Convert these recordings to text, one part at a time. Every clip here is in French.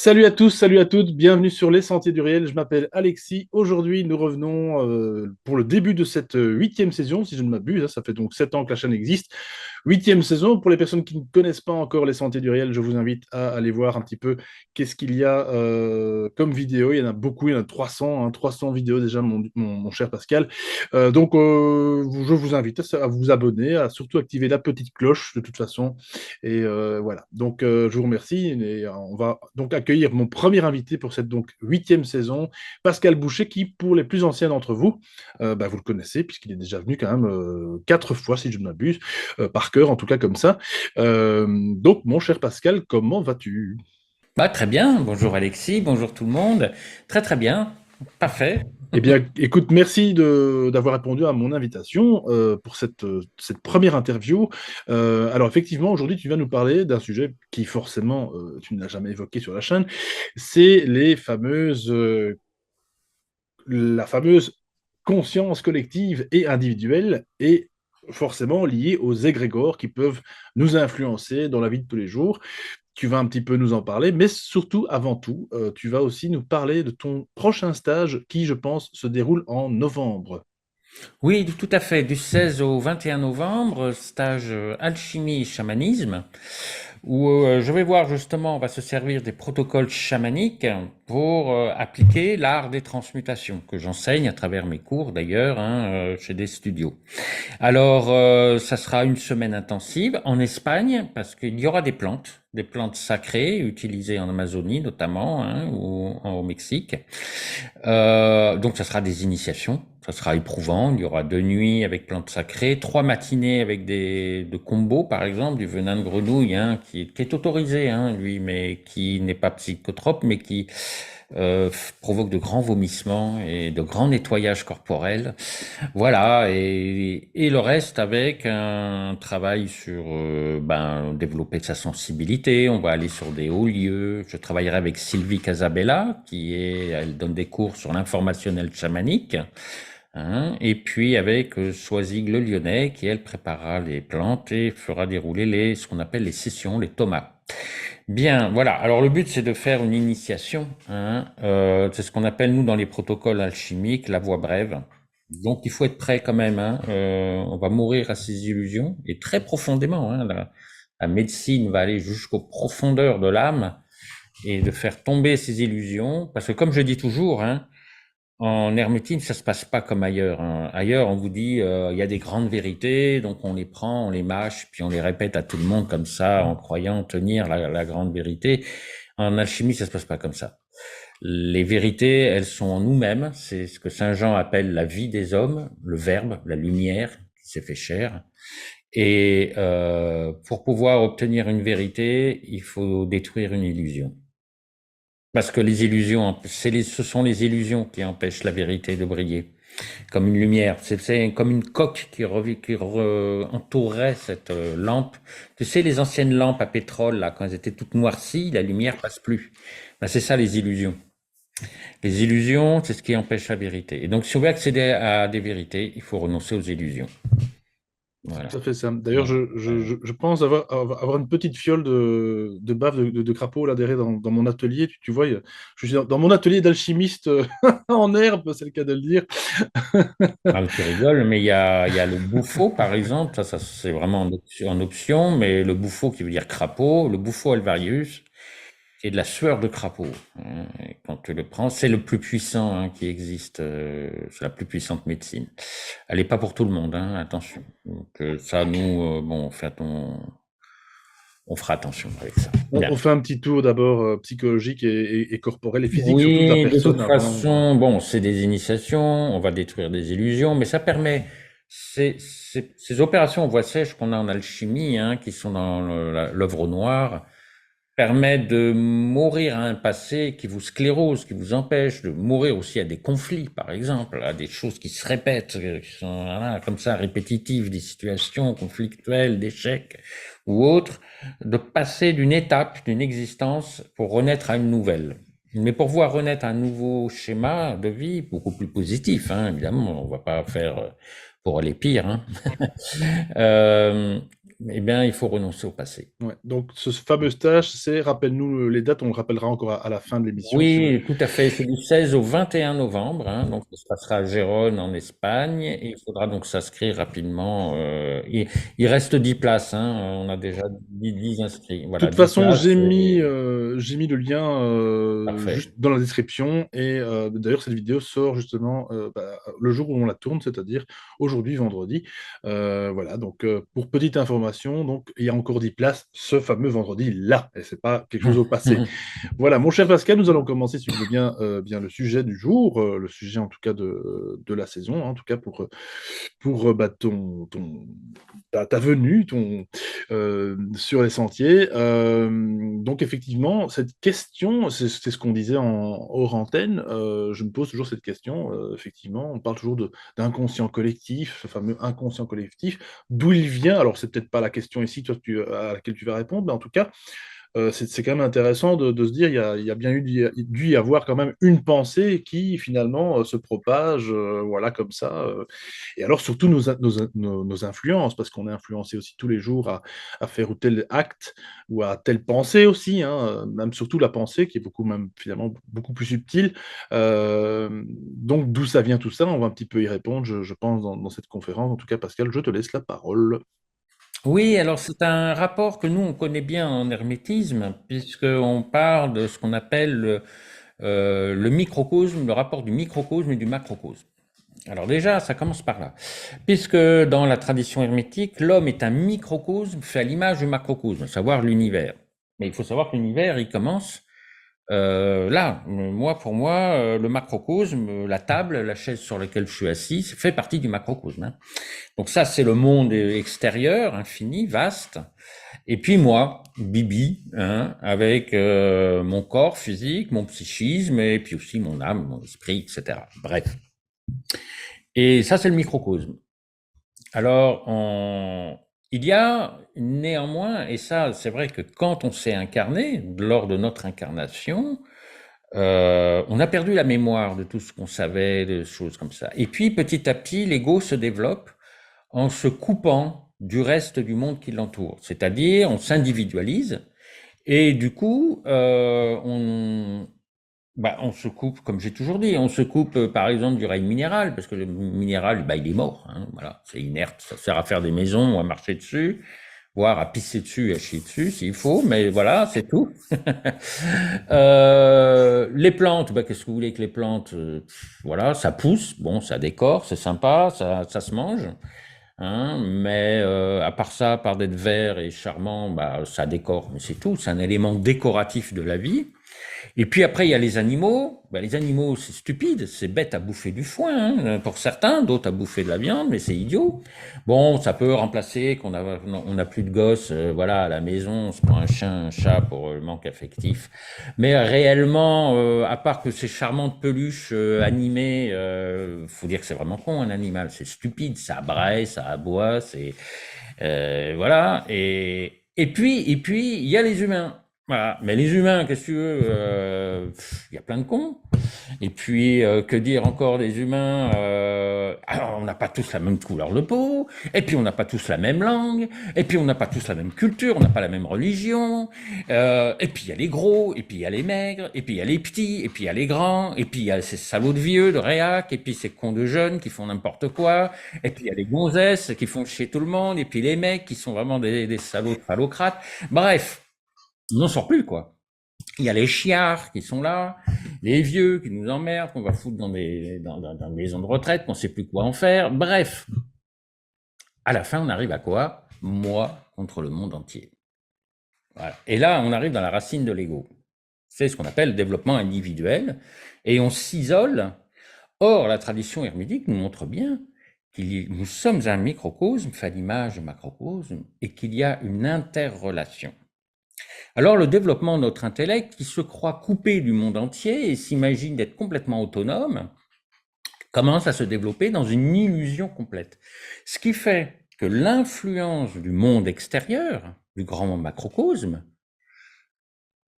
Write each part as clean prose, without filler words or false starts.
Salut à tous, salut à toutes, bienvenue sur Les Sentiers du Réel. Je m'appelle Alexis. Aujourd'hui, nous revenons pour le début de cette huitième saison, si je ne m'abuse, hein. Ça fait donc 7 ans que la chaîne existe. Huitième saison. Pour les personnes qui ne connaissent pas encore Les Sentiers du Réel, je vous invite à aller voir un petit peu qu'est-ce qu'il y a comme vidéo. Il y en a beaucoup, il y en a 300, 300 vidéos déjà, mon cher Pascal. Je vous invite à vous abonner, à surtout activer la petite cloche de toute façon. Et voilà, donc je vous remercie. Et on va donc accueillir mon premier invité pour cette donc huitième saison, Pascal Boucher, qui pour les plus anciens d'entre vous, vous le connaissez puisqu'il est déjà venu quand même 4 fois si je ne m'abuse, par cœur en tout cas comme ça. Donc mon cher Pascal, comment vas-tu? Très bien, bonjour Alexis, bonjour tout le monde. Très très bien, parfait. Eh bien, écoute, merci d'avoir répondu à mon invitation pour cette première interview. Alors, effectivement, aujourd'hui, tu vas nous parler d'un sujet qui, forcément, tu ne l'as jamais évoqué sur la chaîne. C'est la fameuse conscience collective et individuelle et forcément liée aux égrégores qui peuvent nous influencer dans la vie de tous les jours. Tu vas un petit peu nous en parler, mais surtout, avant tout, tu vas aussi nous parler de ton prochain stage qui, je pense, se déroule en novembre. Oui, tout à fait, du 16 au 21 novembre, stage alchimie et chamanisme, où je vais voir justement, on va se servir des protocoles chamaniques pour appliquer l'art des transmutations, que j'enseigne à travers mes cours d'ailleurs, chez des studios. Alors, ça sera une semaine intensive en Espagne parce qu'il y aura des plantes sacrées utilisées en Amazonie notamment, ou au Mexique. Donc, ça sera des initiations, ça sera éprouvant. Il y aura 2 nuits avec plantes sacrées, 3 matinées avec de combos, par exemple, du venin de grenouille, qui est autorisé, lui, mais qui n'est pas psychotrope, mais qui provoque de grands vomissements et de grands nettoyages corporels. Voilà, et le reste avec un travail sur développer sa sensibilité. On va aller sur des hauts lieux. Je travaillerai avec Sylvie Casabella, elle donne des cours sur l'informationnel chamanique. Et puis avec Soisig le Lyonnais, qui elle préparera les plantes et fera dérouler ce qu'on appelle les sessions, les tomas. Bien, voilà. Alors le but c'est de faire une initiation. C'est ce qu'on appelle nous dans les protocoles alchimiques la voie brève. Donc il faut être prêt quand même. On va mourir à ses illusions et très profondément. La médecine va aller jusqu'aux profondeurs de l'âme et de faire tomber ces illusions. Parce que comme je dis toujours, en hermétisme, ça se passe pas comme ailleurs. Ailleurs, on vous dit, il y a des grandes vérités, donc on les prend, on les mâche, puis on les répète à tout le monde comme ça, en croyant tenir la grande vérité. En alchimie, ça se passe pas comme ça. Les vérités, elles sont en nous-mêmes. C'est ce que Saint Jean appelle la vie des hommes, le Verbe, la lumière qui s'est fait chair. Et pour pouvoir obtenir une vérité, il faut détruire une illusion. Parce que les illusions, ce sont les illusions qui empêchent la vérité de briller. Comme une lumière, c'est comme une coque entourerait cette lampe. Tu sais, les anciennes lampes à pétrole, là, quand elles étaient toutes noircies, la lumière passe plus. C'est ça les illusions. Les illusions, c'est ce qui empêche la vérité. Et donc, si on veut accéder à des vérités, il faut renoncer aux illusions. C'est Voilà. tout à fait ça. D'ailleurs, Voilà. je pense avoir une petite fiole de bave de crapaud là derrière dans mon atelier. Tu vois, je suis dans mon atelier d'alchimiste en herbe, c'est le cas de le dire. Tu rigoles, mais il y a le bouffo, par exemple. Ça c'est vraiment en option, mais le bouffo qui veut dire crapaud, le bouffo alvarius, qui est de la sueur de crapaud. Et quand tu le prends, c'est le plus puissant qui existe. C'est la plus puissante médecine. Elle n'est pas pour tout le monde, attention. Donc ça, nous, on fera attention avec ça. Bien. On fait un petit tour d'abord psychologique et corporel et physique, surtout de la Oui, de toute personne avant. façon, bon, c'est des initiations, on va détruire des illusions, mais ça permet ces opérations voie sèche qu'on a en alchimie, qui sont dans l'œuvre au noir, permettent de mourir à un passé qui vous sclérose, qui vous empêche de mourir aussi à des conflits, par exemple, à des choses qui se répètent, qui sont comme ça répétitives, des situations conflictuelles, d'échecs ou autres, de passer d'une étape, d'une existence pour renaître à une nouvelle. Mais pour voir renaître un nouveau schéma de vie, beaucoup plus positif, évidemment, on va pas faire pour aller pire. eh bien, il faut renoncer au passé. Ouais. Donc, ce fameux stage, rappelle-nous les dates, on le rappellera encore à la fin de l'émission. Oui, tout à fait. C'est du 16 au 21 novembre, hein, donc ça se passera à Gérone en Espagne et il faudra donc s'inscrire rapidement. Il reste 10 places, hein, on a déjà 10 inscrits. De Voilà, toute 10 façon, places, c'est j'ai mis le lien parfait. juste dans la description. Et d'ailleurs, cette vidéo sort justement le jour où on la tourne, c'est-à-dire aujourd'hui, vendredi. Voilà, donc pour petite information, donc, il y a encore 10 places ce fameux vendredi-là. Et c'est pas quelque chose au passé. Voilà, mon cher Pascal, nous allons commencer, si tu veux bien, bien le sujet du jour, le sujet en tout cas de la saison, hein, en tout cas pour ta venue sur les sentiers. Donc effectivement, cette question, c'est ce qu'on disait hors antenne, je me pose toujours cette question, effectivement, on parle toujours d'inconscient collectif, ce fameux inconscient collectif, d'où il vient? Alors c'est peut-être pas la question ici, toi, à laquelle tu vas répondre, mais en tout cas, c'est quand même intéressant de se dire, il y a bien dû y avoir quand même une pensée qui finalement se propage, voilà, comme ça. Et alors surtout nos influences, parce qu'on est influencé aussi tous les jours à faire ou tel acte, ou à telle pensée aussi, hein, même surtout la pensée qui est beaucoup même finalement beaucoup plus subtile. Donc d'où ça vient tout ça? On va un petit peu y répondre, je pense, dans cette conférence. En tout cas, Pascal, je te laisse la parole. Oui, alors c'est un rapport que nous, on connaît bien en hermétisme, puisqu'on parle de ce qu'on appelle le microcosme, le rapport du microcosme et du macrocosme. Alors déjà, ça commence par là. Puisque dans la tradition hermétique, l'homme est un microcosme fait à l'image du macrocosme, à savoir l'univers. Mais il faut savoir que l'univers, il commence là. Moi, pour moi, le macrocosme, la table, la chaise sur laquelle je suis assis, fait partie du macrocosme, hein. Donc ça, c'est le monde extérieur, infini, vaste. Et puis moi, Bibi, hein, avec mon corps physique, mon psychisme, et puis aussi mon âme, mon esprit, etc. Bref. Et ça, c'est le microcosme. Alors, il y a néanmoins, et ça, c'est vrai que quand on s'est incarné, lors de notre incarnation, on a perdu la mémoire de tout ce qu'on savait, de choses comme ça. Et puis, petit à petit, l'ego se développe en se coupant du reste du monde qui l'entoure. C'est-à-dire, on s'individualise et du coup, on se coupe, comme j'ai toujours dit, on se coupe par exemple du règne minéral, parce que le minéral, il est mort, hein, voilà, c'est inerte, ça sert à faire des maisons ou à marcher dessus, voire à pisser dessus, à chier dessus s'il faut, mais voilà, c'est tout. Les plantes, qu'est-ce que vous voulez que les plantes, voilà, ça pousse, bon, ça décore, c'est sympa, ça se mange. Hein, mais à part ça, à part d'être vert et charmant, ça décore, mais c'est tout, c'est un élément décoratif de la vie. Et puis après, il y a les animaux. Les animaux, c'est stupide, c'est bête à bouffer du foin, hein, pour certains, d'autres à bouffer de la viande, mais c'est idiot. Bon, ça peut remplacer on a plus de gosses, voilà, à la maison, on se prend un chien, un chat pour le manque affectif. Mais réellement, à part que ces charmantes peluches animées, faut dire que c'est vraiment con un animal, c'est stupide, ça braille, ça aboie, c'est voilà. Et puis, il y a les humains. Voilà. Mais les humains, qu'est-ce que tu veux il y a plein de cons. Et puis, que dire encore des humains alors, on n'a pas tous la même couleur de peau. Et puis, on n'a pas tous la même langue. Et puis, on n'a pas tous la même culture. On n'a pas la même religion. Et puis, il y a les gros. Et puis, il y a les maigres. Et puis, il y a les petits. Et puis, il y a les grands. Et puis, il y a ces salauds de vieux, de réac. Et puis, ces cons de jeunes qui font n'importe quoi. Et puis, il y a les gonzesses qui font chier tout le monde. Et puis, les mecs qui sont vraiment des salauds de phallocrates. Bref, on n'en sort plus, quoi. Il y a les chiards qui sont là, les vieux qui nous emmerdent, qu'on va foutre dans des maisons de retraite, qu'on sait plus quoi en faire. Bref, à la fin, on arrive à quoi? Moi contre le monde entier. Voilà. Et là, on arrive dans la racine de l'ego. C'est ce qu'on appelle le développement individuel, et on s'isole. Or, la tradition hermétique nous montre bien que nous sommes un microcosme, fait l'image du macrocosme, et qu'il y a une interrelation. Alors le développement de notre intellect, qui se croit coupé du monde entier et s'imagine d'être complètement autonome, commence à se développer dans une illusion complète. Ce qui fait que l'influence du monde extérieur, du grand macrocosme,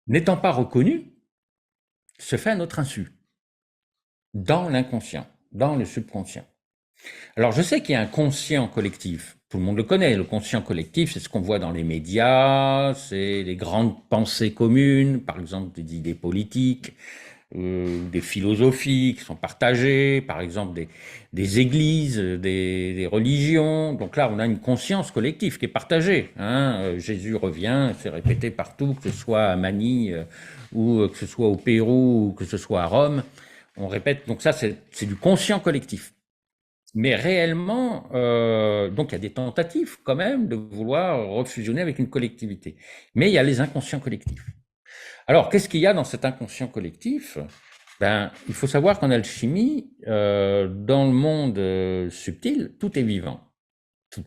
n'étant pas reconnue, se fait à notre insu, dans l'inconscient, dans le subconscient. Alors je sais qu'il y a un conscient collectif, Tout le monde le connaît, le conscient collectif, c'est ce qu'on voit dans les médias, c'est les grandes pensées communes, par exemple des idées politiques, des philosophies qui sont partagées, par exemple des églises, des religions. Donc là, on a une conscience collective qui est partagée. Jésus revient, c'est répété partout, que ce soit à Manille ou que ce soit au Pérou ou que ce soit à Rome. On répète, donc ça, c'est du conscient collectif. Mais réellement, donc il y a des tentatives quand même de vouloir refusionner avec une collectivité. Mais il y a les inconscients collectifs. Alors, qu'est-ce qu'il y a dans cet inconscient collectif? Il faut savoir qu'en alchimie, dans le monde subtil, tout est vivant. Tout.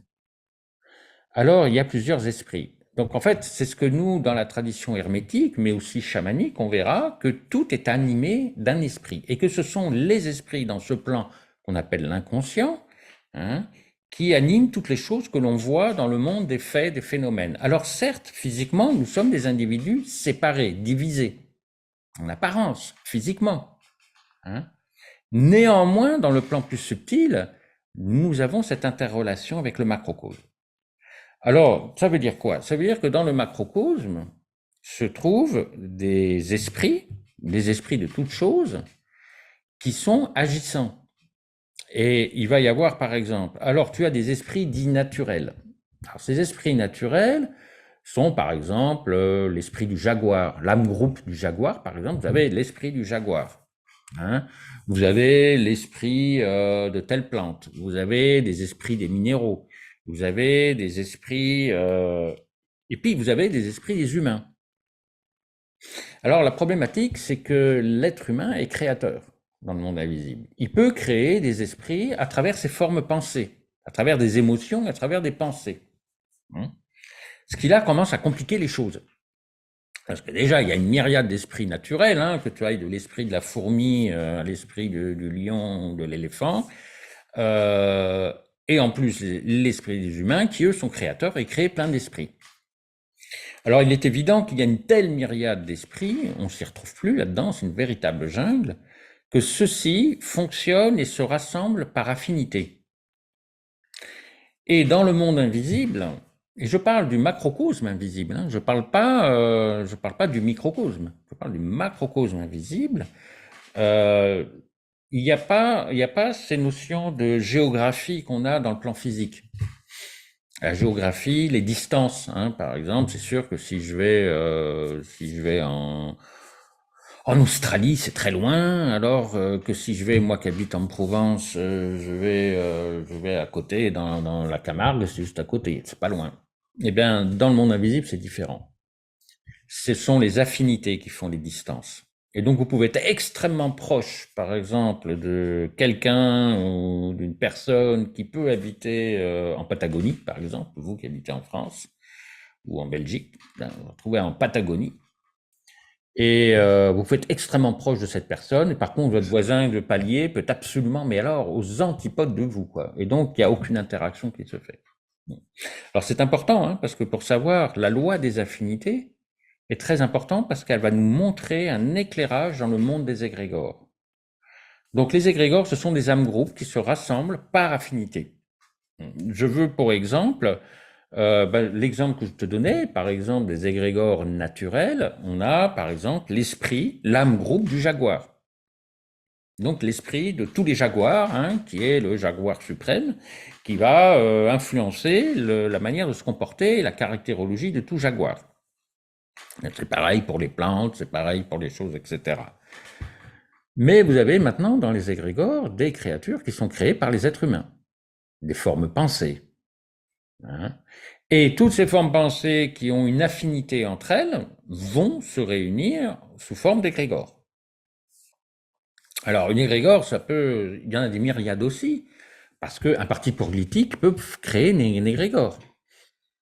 Alors, il y a plusieurs esprits. Donc, en fait, c'est ce que nous, dans la tradition hermétique, mais aussi chamanique, on verra que tout est animé d'un esprit. Et que ce sont les esprits dans ce plan qu'on appelle l'inconscient, qui animent toutes les choses que l'on voit dans le monde des faits, des phénomènes. Alors certes, physiquement, nous sommes des individus séparés, divisés, en apparence, physiquement. Néanmoins, dans le plan plus subtil, nous avons cette interrelation avec le macrocosme. Alors, ça veut dire quoi? Ça veut dire que dans le macrocosme se trouvent des esprits de toutes choses, qui sont agissants. Et il va y avoir, par exemple, alors tu as des esprits dits naturels. Alors, ces esprits naturels sont, par exemple, l'esprit du jaguar, l'âme groupe du jaguar, par exemple, vous avez l'esprit du jaguar. Vous avez l'esprit de telle plante, vous avez des esprits des minéraux, vous avez des esprits, et puis vous avez des esprits des humains. Alors la problématique, c'est que l'être humain est créateur dans le monde invisible. Il peut créer des esprits à travers ses formes pensées, à travers des émotions, à travers des pensées. Ce qui là commence à compliquer les choses. Parce que déjà, il y a une myriade d'esprits naturels, que tu ailles de l'esprit de la fourmi à l'esprit du lion ou de l'éléphant, et en plus l'esprit des humains qui, eux, sont créateurs et créent plein d'esprits. Alors, il est évident qu'il y a une telle myriade d'esprits, on ne s'y retrouve plus là-dedans, c'est une véritable jungle, que ceux-ci fonctionnent et se rassemblent par affinité. Et dans le monde invisible, et je parle du macrocosme invisible, je ne parle pas du microcosme, je parle du macrocosme invisible, il n'y a pas ces notions de géographie qu'on a dans le plan physique. La géographie, les distances, par exemple, c'est sûr que si je vais en Australie, c'est très loin, alors que si je vais, moi qui habite en Provence, je vais à côté, dans la Camargue, c'est juste à côté, c'est pas loin. Eh bien, dans le monde invisible, c'est différent. Ce sont les affinités qui font les distances. Et donc, vous pouvez être extrêmement proche, par exemple, de quelqu'un ou d'une personne qui peut habiter en Patagonie, par exemple, vous qui habitez en France ou en Belgique, vous vous retrouvez en Patagonie. Et vous pouvez être extrêmement proche de cette personne, et par contre, votre voisin de palier peut être absolument, mais alors, aux antipodes de vous, quoi. Et donc, il n'y a aucune interaction qui se fait. Alors, c'est important, parce que pour savoir la loi des affinités, est très important parce qu'elle va nous montrer un éclairage dans le monde des égrégores. Donc les égrégores, ce sont des âmes groupes qui se rassemblent par affinité. Je veux pour exemple, l'exemple que je te donnais, par exemple des égrégores naturels, on a par exemple l'esprit, l'âme groupe du jaguar. Donc l'esprit de tous les jaguars, qui est le jaguar suprême, qui va influencer la manière de se comporter et la caractérologie de tout jaguar. C'est pareil pour les plantes, c'est pareil pour les choses, etc. Mais vous avez maintenant dans les égrégores des créatures qui sont créées par les êtres humains, des formes pensées. Et toutes ces formes pensées qui ont une affinité entre elles vont se réunir sous forme d'égrégore. Alors, une égrégore, il y en a des myriades aussi, parce qu'un parti politique peut créer une égrégore.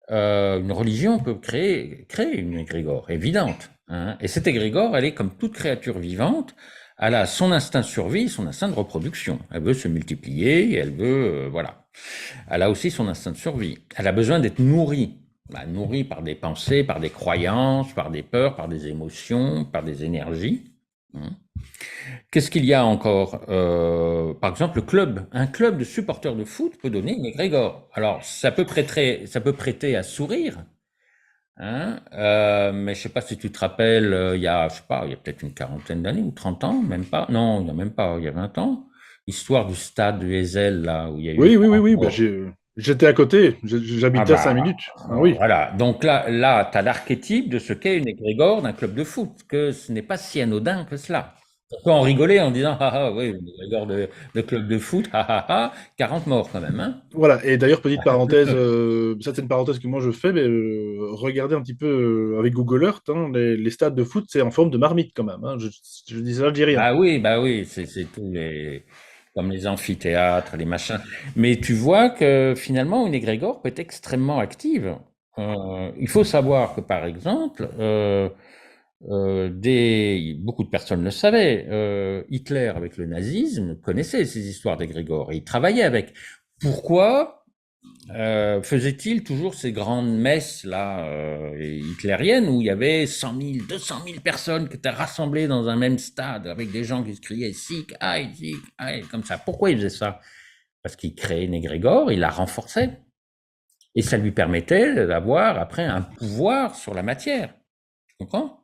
Une religion peut créer une égrégore évidente. Et cette égrégore, elle est comme toute créature vivante, elle a son instinct de survie, son instinct de reproduction. Elle veut se multiplier, elle veut, voilà. Elle a aussi son instinct de survie. Elle a besoin d'être nourrie. Nourrie par des pensées, par des croyances, par des peurs, par des émotions, par des énergies. Hein. Qu'est-ce qu'il y a encore? Par exemple, un club de supporters de foot peut donner une égrégore. Alors, ça peut prêter à sourire, hein, mais je sais pas si tu te rappelles, je sais pas, il y a peut-être une quarantaine d'années ou 30 ans, même pas. Non, il y a même pas, il y a 20 ans. Histoire du stade du Heysel, là, où il y a eu les Oui, oui, oui, 40 oui. Bah, morts. j'étais à côté. Ah J'habitais à 5 bah, minutes. Ah oui. voilà. Donc là, tu as l'archétype de ce qu'est une égrégore d'un club de foot, que ce n'est pas si anodin que cela. On peut en rigoler en disant, ah ah, oui, une égrégore de club de foot, ah ah ah, 40 morts quand même, hein. Voilà. Et d'ailleurs, petite parenthèse, ça c'est une parenthèse que moi je fais, mais regardez un petit peu avec Google Earth, hein, les stades de foot, c'est en forme de marmite quand même. Hein. Je dis ça, je dis rien. Bah oui, c'est tous les, comme les amphithéâtres, les machins. Mais tu vois que finalement, une égrégore peut être extrêmement active. Il faut savoir que, par exemple, beaucoup de personnes le savaient. Hitler, avec le nazisme, connaissait ces histoires d'égrégores et il travaillait avec. Pourquoi faisait-il toujours ces grandes messes là hitlériennes où il y avait 100 000, 200 000 personnes qui étaient rassemblées dans un même stade avec des gens qui se criaient Sieg Heil, comme ça. Pourquoi il faisait ça? Parce qu'il créait une égrégore, il la renforçait et ça lui permettait d'avoir après un pouvoir sur la matière. Tu comprends?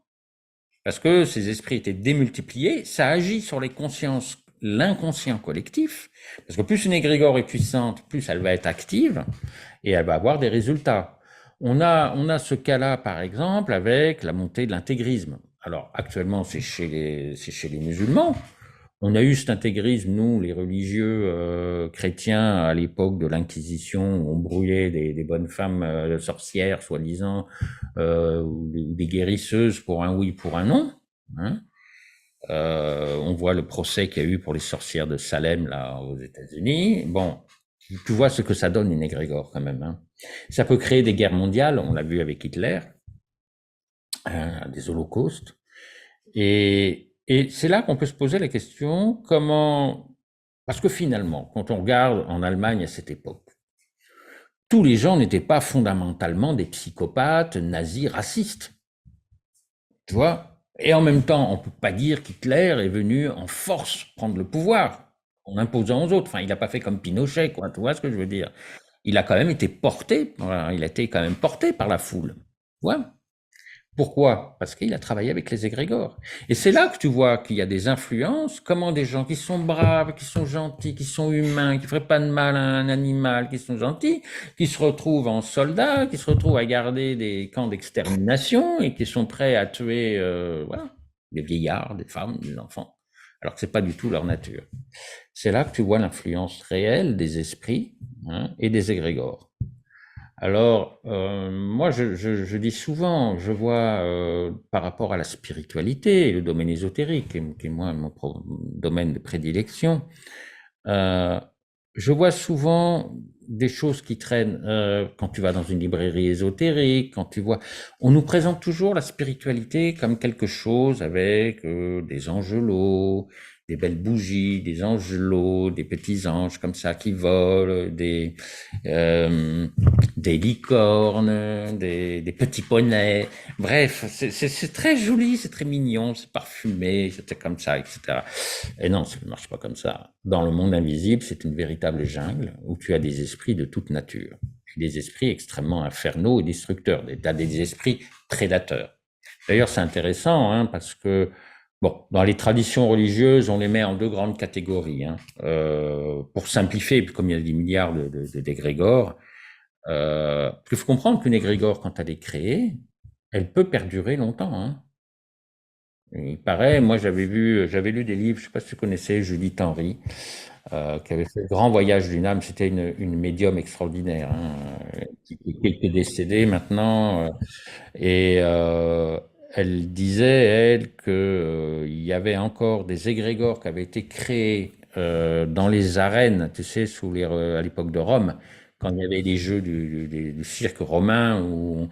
Parce que ces esprits étaient démultipliés, ça agit sur les consciences, l'inconscient collectif, parce que plus une égrégore est puissante, plus elle va être active et elle va avoir des résultats. On a ce cas-là, par exemple, avec la montée de l'intégrisme. Alors, actuellement, c'est chez les musulmans. On a eu cet intégrisme, nous, les religieux chrétiens, à l'époque de l'Inquisition, où on brûlait des bonnes femmes sorcières, soi-disant, ou des guérisseuses pour un oui, pour un non. Hein. On voit le procès qu'il y a eu pour les sorcières de Salem, là, aux États-Unis. Bon, tu vois ce que ça donne, une égrégore, quand même. Hein. Ça peut créer des guerres mondiales, on l'a vu avec Hitler, des holocaustes. Et c'est là qu'on peut se poser la question, comment... Parce que finalement, quand on regarde en Allemagne à cette époque, tous les gens n'étaient pas fondamentalement des psychopathes, nazis, racistes. Tu vois? Et en même temps, on peut pas dire qu'Hitler est venu en force prendre le pouvoir, en imposant aux autres. Enfin, il n'a pas fait comme Pinochet, quoi. Tu vois ce que je veux dire? Il a quand même été porté, voilà, il a été quand même porté par la foule. Tu vois? Pourquoi? Parce qu'il a travaillé avec les égrégores. Et c'est là que tu vois qu'il y a des influences, comment des gens qui sont braves, qui sont gentils, qui sont humains, qui ne feraient pas de mal à un animal, qui sont gentils, qui se retrouvent en soldats, qui se retrouvent à garder des camps d'extermination et qui sont prêts à tuer, voilà, des vieillards, des femmes, des enfants, alors que c'est pas du tout leur nature. C'est là que tu vois l'influence réelle des esprits, hein, et des égrégores. Alors, moi, je dis souvent, je vois par rapport à la spiritualité, le domaine ésotérique, qui est moi domaine de prédilection, euh, je vois souvent des choses qui traînent quand tu vas dans une librairie ésotérique, quand tu vois, on nous présente toujours la spiritualité comme quelque chose avec des angelots, des belles bougies, des angelots, des petits anges comme ça qui volent, euh, des licornes, des petits poneys. Bref, c'est très joli, c'est très mignon, c'est parfumé, c'est comme ça, etc. Et non, ça ne marche pas comme ça. Dans le monde invisible, c'est une véritable jungle où tu as des esprits de toute nature. Des esprits extrêmement infernaux et destructeurs. Tu as des esprits prédateurs. D'ailleurs, c'est intéressant, hein, parce que, bon, dans les traditions religieuses, on les met en deux grandes catégories. Hein. Pour simplifier, puis comme il y a des milliards d'égrégores, il faut comprendre qu'une égrégore, quand elle est créée, elle peut perdurer longtemps. Hein. Il paraît, moi j'avais lu des livres, je ne sais pas si tu connaissais Judith Henry, qui avait fait le grand voyage d'une âme. C'était une médium extraordinaire, hein, qui est décédée maintenant. Et elle disait, elle, que il y avait encore des égrégores qui avaient été créés dans les arènes, tu sais, à l'époque de Rome, quand il y avait des jeux du cirque romain où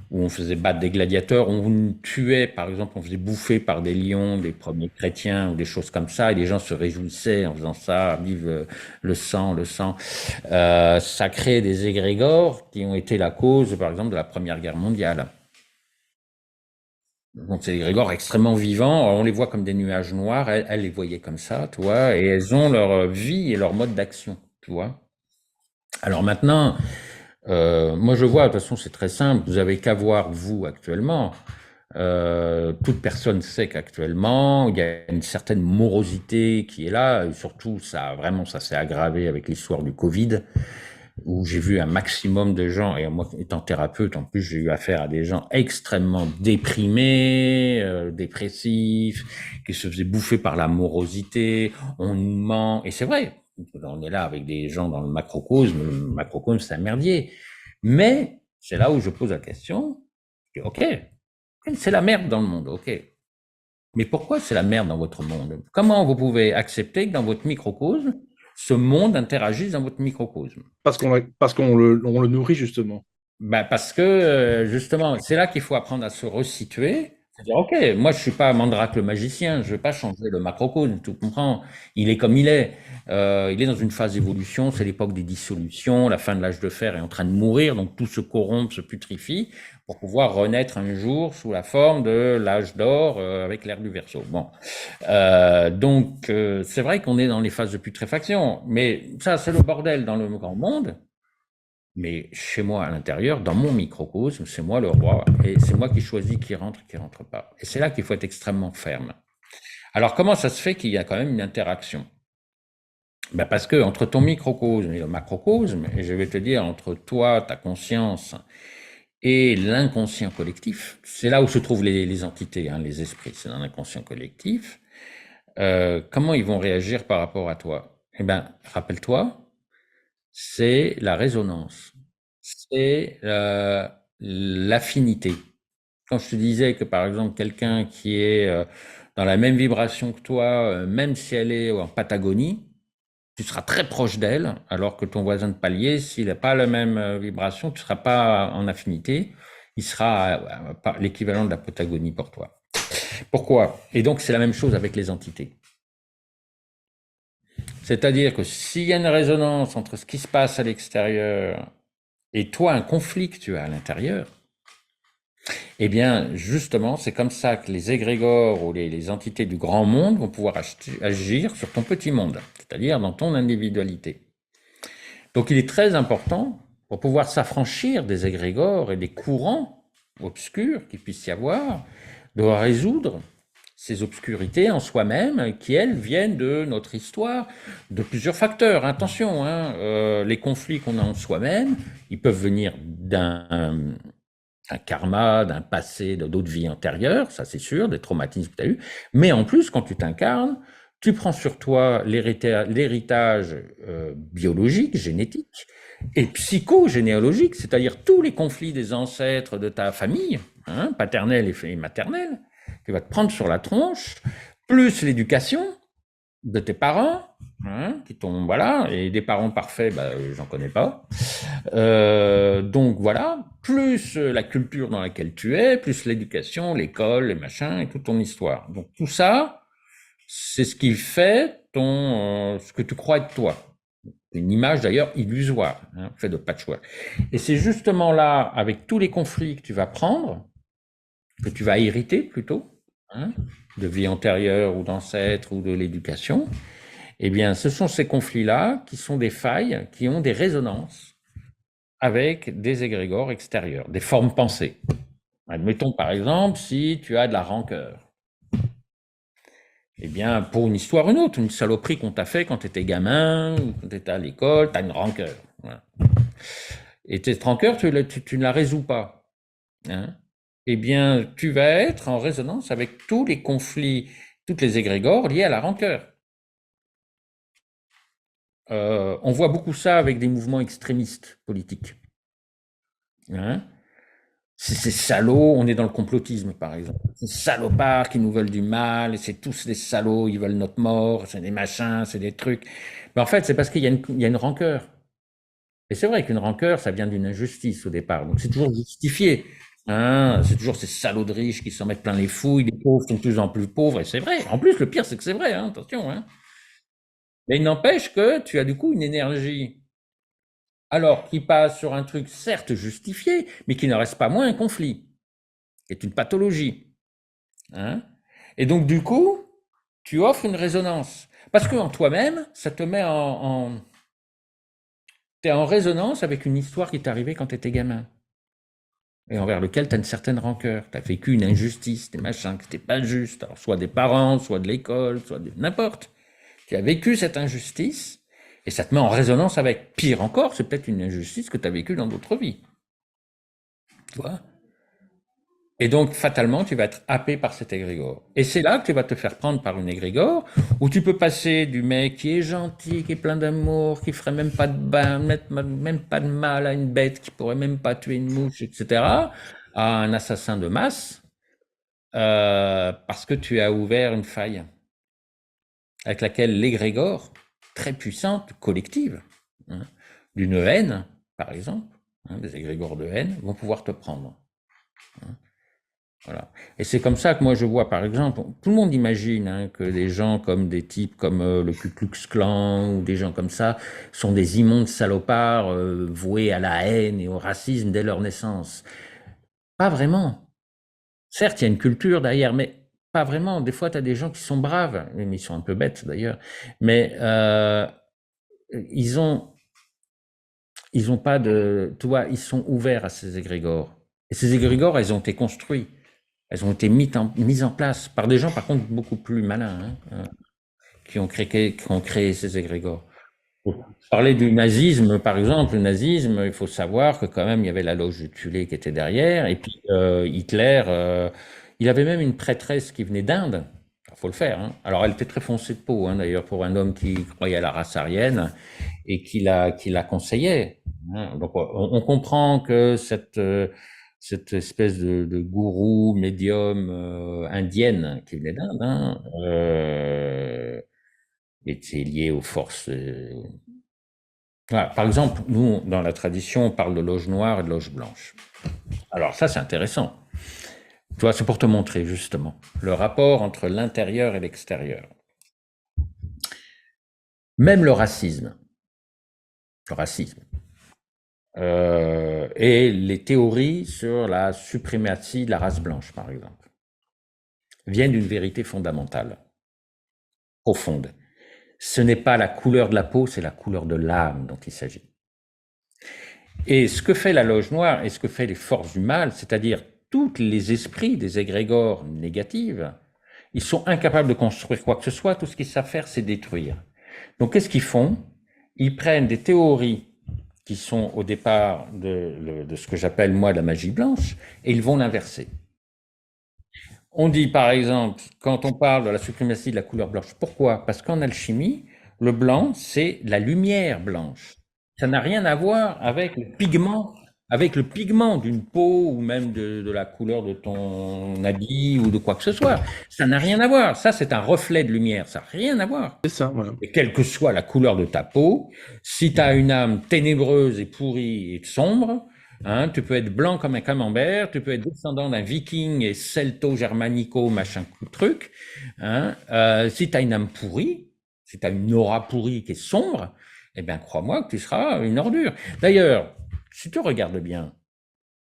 on faisait battre des gladiateurs, on tuait, par exemple, on faisait bouffer par des lions des premiers chrétiens ou des choses comme ça, et les gens se réjouissaient en faisant ça, vive le sang, le sang. Ça crée des égrégores qui ont été la cause, par exemple, de la Première Guerre mondiale. Donc, c'est des égrégores extrêmement vivants. On les voit comme des nuages noirs. Elle les voyait comme ça, tu vois, et elles ont leur vie et leur mode d'action, tu vois. Alors maintenant, moi je vois, de toute façon, c'est très simple. Vous avez qu'à voir, vous, actuellement. Toute personne sait qu'actuellement, il y a une certaine morosité qui est là. Et surtout, ça s'est aggravé avec l'histoire du Covid, où j'ai vu un maximum de gens, et moi étant thérapeute, en plus, j'ai eu affaire à des gens extrêmement déprimés, dépressifs, qui se faisaient bouffer par la morosité. On nous ment, et c'est vrai. On est là avec des gens dans le macrocosme. Le macrocosme, c'est un merdier. Mais c'est là où je pose la question. Ok, c'est la merde dans le monde, ok. Mais pourquoi c'est la merde dans votre monde? Comment vous pouvez accepter que dans votre microcosme, ce monde interagisse dans votre microcosme? Parce qu'on le nourrit, justement. Ben parce que justement, c'est là qu'il faut apprendre à se resituer. C'est-à-dire, ok, moi je suis pas Mandrake le magicien, je vais pas changer le macrocosme, tu comprends? Il est comme il est. Il est dans une phase d'évolution, c'est l'époque des dissolutions, la fin de l'âge de fer est en train de mourir, donc tout se corrompt, se putrifie, pour pouvoir renaître un jour sous la forme de l'âge d'or avec l'ère du Verseau. Bon, c'est vrai qu'on est dans les phases de putréfaction, mais ça c'est le bordel dans le grand monde. Mais chez moi, à l'intérieur, dans mon microcosme, c'est moi le roi et c'est moi qui choisis qui rentre pas. Et c'est là qu'il faut être extrêmement ferme. Alors, comment ça se fait qu'il y a quand même une interaction? Ben parce que entre ton microcosme et le macrocosme, et je vais te dire entre toi, ta conscience et l'inconscient collectif, c'est là où se trouvent les entités, hein, les esprits, c'est dans l'inconscient collectif. Comment ils vont réagir par rapport à toi? Eh ben, rappelle-toi, c'est la résonance, c'est l'affinité. Quand je te disais que par exemple quelqu'un qui est dans la même vibration que toi, même si elle est en Patagonie, tu seras très proche d'elle, alors que ton voisin de palier, s'il n'a pas la même vibration, tu ne seras pas en affinité, il sera l'équivalent de la Patagonie pour toi. Pourquoi? Et donc c'est la même chose avec les entités. C'est-à-dire que s'il y a une résonance entre ce qui se passe à l'extérieur et toi, un conflit que tu as à l'intérieur, eh bien, justement, c'est comme ça que les égrégores ou les entités du grand monde vont pouvoir agir sur ton petit monde, c'est-à-dire dans ton individualité. Donc, il est très important, pour pouvoir s'affranchir des égrégores et des courants obscurs qu'il puisse y avoir, de résoudre ces obscurités en soi-même qui, elles, viennent de notre histoire, de plusieurs facteurs. Attention, hein, les conflits qu'on a en soi-même, ils peuvent venir d'un karma, d'un passé, d'autres vies antérieures, ça c'est sûr, des traumatismes que tu as eu. Mais en plus, quand tu t'incarnes, tu prends sur toi l'héritage biologique, génétique et psychogénéalogique, c'est-à-dire tous les conflits des ancêtres de ta famille, hein, paternelle et maternelle, tu vas te prendre sur la tronche, plus l'éducation de tes parents, hein, qui t'ont, voilà, et des parents parfaits, bah, j'en connais pas. Donc voilà, plus la culture dans laquelle tu es, plus l'éducation, l'école, les machins et toute ton histoire. Donc tout ça, c'est ce qui fait ce que tu crois être toi. Une image d'ailleurs illusoire, hein, fait de patchwork. Et c'est justement là, avec tous les conflits que tu vas prendre, que tu vas hériter plutôt, hein, de vie antérieure ou d'ancêtre ou de l'éducation, eh bien, ce sont ces conflits-là qui sont des failles, qui ont des résonances avec des égrégores extérieurs, des formes pensées. Admettons par exemple, si tu as de la rancœur, eh bien, pour une histoire ou une autre, une saloperie qu'on t'a fait quand tu étais gamin ou quand tu étais à l'école, tu as une rancœur. Voilà. Et cette rancœur, tu ne la résous pas. Hein, eh bien, tu vas être en résonance avec tous les conflits, toutes les égrégores liés à la rancœur. On voit beaucoup ça avec des mouvements extrémistes politiques. Hein, c'est ces salauds, on est dans le complotisme par exemple. Ces salopards qui nous veulent du mal, et c'est tous des salauds, ils veulent notre mort, c'est des machins, c'est des trucs. Mais en fait, c'est parce qu'il y a une rancœur. Et c'est vrai qu'une rancœur, ça vient d'une injustice au départ. Donc c'est toujours justifié. Hein, c'est toujours ces salauds de riches qui s'en mettent plein les fouilles, les pauvres sont de plus en plus pauvres, et c'est vrai. En plus, le pire, c'est que c'est vrai, hein, attention. Hein. Mais il n'empêche que tu as du coup une énergie, alors qui passe sur un truc certes justifié, mais qui ne reste pas moins un conflit, qui est une pathologie. hein. Et donc, du coup, tu offres une résonance. Parce qu'en toi-même, ça te met t'es en résonance avec une histoire qui t'est arrivée quand tu étais gamin. Et envers lequel tu as une certaine rancœur. Tu as vécu une injustice, des machins, que c'était pas juste. Alors, soit des parents, soit de l'école, soit de n'importe. Tu as vécu cette injustice et ça te met en résonance avec. Pire encore, c'est peut-être une injustice que tu as vécue dans d'autres vies. Tu vois? Et donc, fatalement, tu vas être happé par cet égrégore. Et c'est là que tu vas te faire prendre par une égrégore, où tu peux passer du mec qui est gentil, qui est plein d'amour, qui ferait même pas de bain, même pas de mal à une bête, qui pourrait même pas tuer une mouche, etc., à un assassin de masse, parce que tu as ouvert une faille avec laquelle l'égrégore, très puissante, collective, hein, d'une haine, par exemple, hein, des égrégores de haine, vont pouvoir te prendre. Hein. Voilà. Et c'est comme ça que moi je vois, par exemple, tout le monde imagine hein, que des gens comme des types comme le Ku Klux Klan ou des gens comme ça sont des immondes salopards voués à la haine et au racisme dès leur naissance. Pas vraiment. Certes, il y a une culture derrière, mais pas vraiment. Des fois, tu as des gens qui sont braves, mais ils sont un peu bêtes d'ailleurs. Mais ils ont, ils ont pas de, tu vois, ils sont ouverts à ces égrégores. Et ces égrégores, elles ont été construits. Elles ont été mises en place par des gens, par contre, beaucoup plus malins, hein, qui ont créé ces égrégores. Pour parler du nazisme, par exemple, le nazisme, il faut savoir que quand même, il y avait la loge de Thulé qui était derrière, et puis Hitler, il avait même une prêtresse qui venait d'Inde. Il faut le faire. Hein. Alors, elle était très foncée de peau, hein, d'ailleurs, pour un homme qui croyait à la race aryenne et qui la conseillait. Hein. Donc, on comprend que cette espèce de gourou médium indienne qui venait d'Inde hein, était liée aux forces. Voilà. Par exemple, nous, dans la tradition, on parle de loge noire et de loge blanche. Alors ça, c'est intéressant. Tu vois, c'est pour te montrer justement le rapport entre l'intérieur et l'extérieur. Même le racisme, et les théories sur la suprématie de la race blanche, par exemple, viennent d'une vérité fondamentale, profonde. Ce n'est pas la couleur de la peau, c'est la couleur de l'âme dont il s'agit. Et ce que fait la loge noire et ce que fait les forces du mal, c'est-à-dire tous les esprits des égrégores négatives, ils sont incapables de construire quoi que ce soit, tout ce qu'ils savent faire, c'est détruire. Donc qu'est-ce qu'ils font? Ils prennent des théories qui sont au départ de ce que j'appelle moi la magie blanche, et ils vont l'inverser. On dit par exemple, quand on parle de la suprématie de la couleur blanche, pourquoi? Parce qu'en alchimie, le blanc, c'est la lumière blanche. Ça n'a rien à voir avec le pigment d'une peau ou même de la couleur de ton habit ou de quoi que ce soit. Ça n'a rien à voir. Ça, c'est un reflet de lumière. Ça n'a rien à voir. C'est ça, voilà. Et quelle que soit la couleur de ta peau, si tu as une âme ténébreuse et pourrie et sombre, hein, tu peux être blanc comme un camembert, tu peux être descendant d'un viking et celto-germanico, machin truc. Hein, si tu as une âme pourrie, si tu as une aura pourrie qui est sombre, eh bien, crois-moi que tu seras une ordure. D'ailleurs, si tu regardes bien,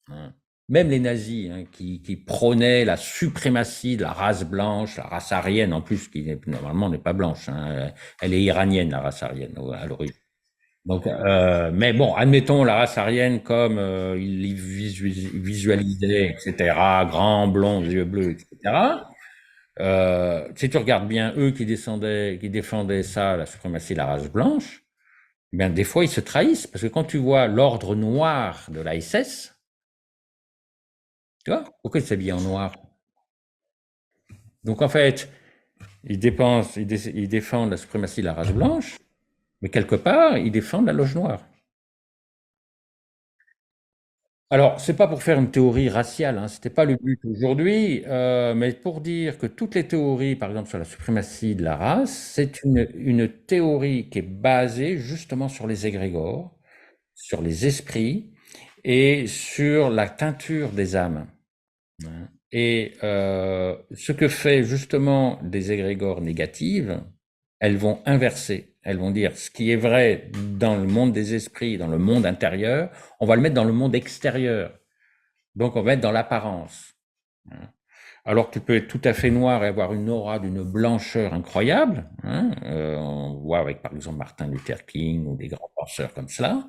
hein, même les nazis hein, qui prônaient la suprématie de la race blanche, la race aryenne en plus, qui normalement n'est pas blanche, hein, elle est iranienne la race aryenne à l'origine. Donc, mais bon, admettons la race aryenne comme ils visualisaient, etc., grand, blond, yeux bleus, etc. Si tu regardes bien eux qui défendaient ça, la suprématie de la race blanche, eh bien des fois ils se trahissent parce que quand tu vois l'ordre noir de la SS, tu vois, pourquoi ils s'habillent en noir? Donc en fait, ils défendent la suprématie de la race blanche, mais quelque part, ils défendent la loge noire. Alors, c'est pas pour faire une théorie raciale, hein, c'était pas le but aujourd'hui, mais pour dire que toutes les théories, par exemple sur la suprématie de la race, c'est une théorie qui est basée justement sur les égrégores, sur les esprits et sur la teinture des âmes. Hein. Et ce que fait justement des égrégores négatives, elles vont inverser. Elles vont dire ce qui est vrai dans le monde des esprits, dans le monde intérieur, on va le mettre dans le monde extérieur. Donc on va mettre dans l'apparence. Hein. Alors tu peux être tout à fait noir et avoir une aura d'une blancheur incroyable, hein. On voit avec par exemple Martin Luther King ou des grands penseurs comme cela,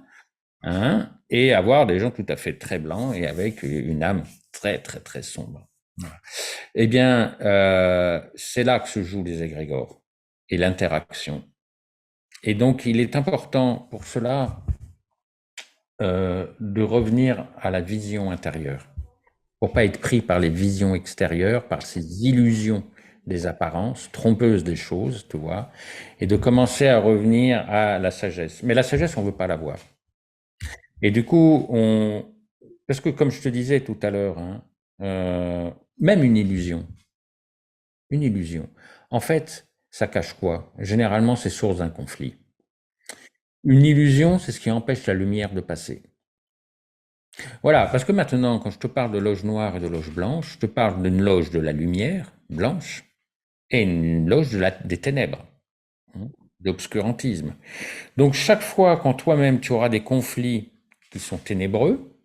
hein, et avoir des gens tout à fait très blancs et avec une âme très très très sombre. Voilà. Eh bien, c'est là que se jouent les égrégores et l'interaction. Et donc, il est important pour cela de revenir à la vision intérieure, pour pas être pris par les visions extérieures, par ces illusions des apparences, trompeuses des choses, tu vois, et de commencer à revenir à la sagesse. Mais la sagesse, on veut pas l'avoir. Et du coup, parce que comme je te disais tout à l'heure, hein, même une illusion, en fait, ça cache quoi? Généralement, c'est source d'un conflit. Une illusion, c'est ce qui empêche la lumière de passer. Voilà, parce que maintenant, quand je te parle de loge noire et de loge blanche, je te parle d'une loge de la lumière, blanche, et une loge des ténèbres, hein, d'obscurantisme. Donc chaque fois quand toi-même tu auras des conflits qui sont ténébreux,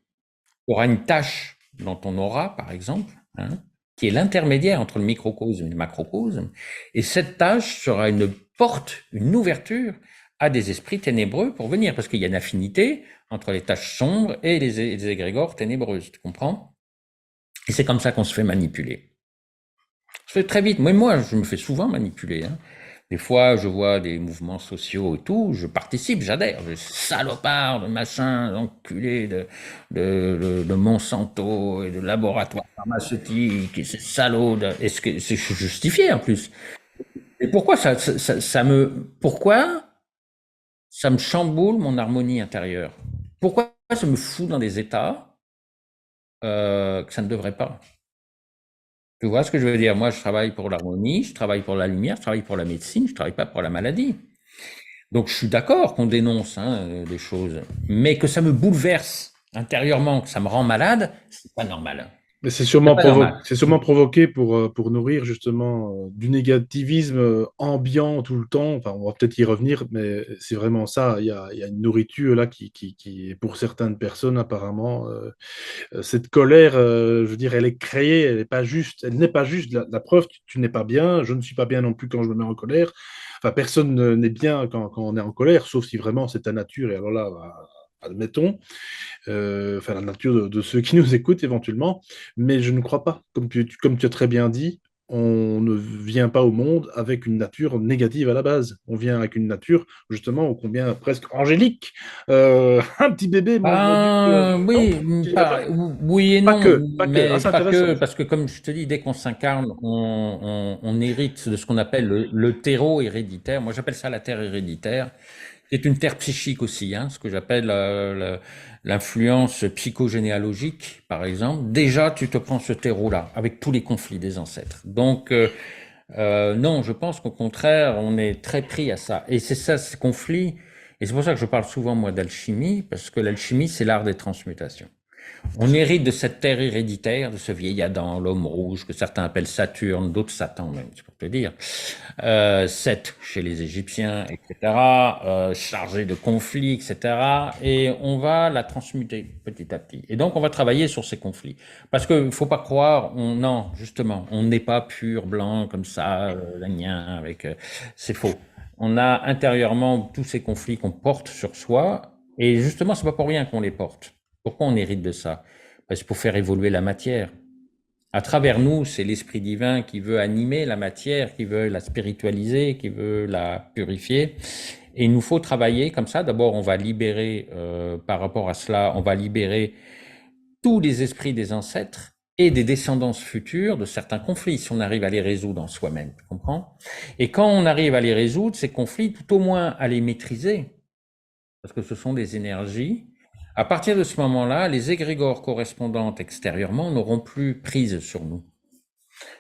tu auras une tâche dans ton aura, par exemple, hein, qui est l'intermédiaire entre le microcosme et le macrocosme, et cette tâche sera une porte, une ouverture à des esprits ténébreux pour venir, parce qu'il y a une affinité entre les tâches sombres et les égrégores ténébreuses, tu comprends? Et c'est comme ça qu'on se fait manipuler. Ça fait très vite. Moi, je me fais souvent manipuler, hein. Des fois, je vois des mouvements sociaux et tout, je participe, j'adhère. Je salopard de machin, d'enculé de Monsanto et de laboratoires pharmaceutiques et ces salauds. Est-ce que c'est justifié en plus? Et pourquoi pourquoi ça me chamboule mon harmonie intérieure? Pourquoi ça me fout dans des états que ça ne devrait pas? Tu vois ce que je veux dire? Moi, je travaille pour l'harmonie, je travaille pour la lumière, je travaille pour la médecine, je travaille pas pour la maladie. Donc, je suis d'accord qu'on dénonce, hein, des choses, mais que ça me bouleverse intérieurement, que ça me rend malade, c'est pas normal. Mais C'est pas normal. c'est sûrement provoqué pour nourrir justement du négativisme ambiant tout le temps. Enfin, on va peut-être y revenir, mais c'est vraiment ça. Il y a une nourriture là qui pour certaines personnes, apparemment, cette colère, je veux dire, elle est créée, elle n'est pas juste. Elle n'est pas juste. La preuve, tu n'es pas bien. Je ne suis pas bien non plus quand je me mets en colère. Enfin, personne n'est bien quand on est en colère, sauf si vraiment c'est ta nature. Et alors là, bah, admettons, enfin la nature de ceux qui nous écoutent éventuellement, mais je ne crois pas. Comme tu as très bien dit, on ne vient pas au monde avec une nature négative à la base. On vient avec une nature, justement, ô combien presque angélique. Un petit bébé, mon Dieu, non, Oui, tu dirais pas? oui et Pas non, que, pas que. Ah, mais c'est pas que, intéressant. parce que comme je te dis, dès qu'on s'incarne, on hérite de ce qu'on appelle le terreau héréditaire. Moi, j'appelle ça la terre héréditaire. C'est une terre psychique aussi, hein, ce que j'appelle l'influence psychogénéalogique, par exemple. Déjà, tu te prends ce terreau-là, avec tous les conflits des ancêtres. Donc, non, je pense qu'au contraire, on est très pris à ça. Et c'est ça, ces conflits. Et c'est pour ça que je parle souvent, moi, d'alchimie, parce que l'alchimie, c'est l'art des transmutations. On hérite de cette terre héréditaire, de ce vieil Adam, l'homme rouge, que certains appellent Saturne, d'autres Satan même, c'est pour te dire. Seth chez les Égyptiens, etc., chargé de conflits, etc. Et on va la transmuter petit à petit. Et donc, on va travailler sur ces conflits. Parce que faut pas croire, non, justement, on n'est pas pur blanc comme ça, avec, c'est faux. On a intérieurement tous ces conflits qu'on porte sur soi, et justement, c'est pas pour rien qu'on les porte. Pourquoi on hérite de ça? C'est pour faire évoluer la matière. À travers nous, c'est l'Esprit divin qui veut animer la matière, qui veut la spiritualiser, qui veut la purifier. Et il nous faut travailler comme ça. D'abord, on va libérer, par rapport à cela, on va libérer tous les esprits des ancêtres et des descendances futures de certains conflits, si on arrive à les résoudre en soi-même, tu comprends? Et quand on arrive à les résoudre, ces conflits, tout au moins à les maîtriser, parce que ce sont des énergies. À partir de ce moment-là, les égrégores correspondantes extérieurement n'auront plus prise sur nous.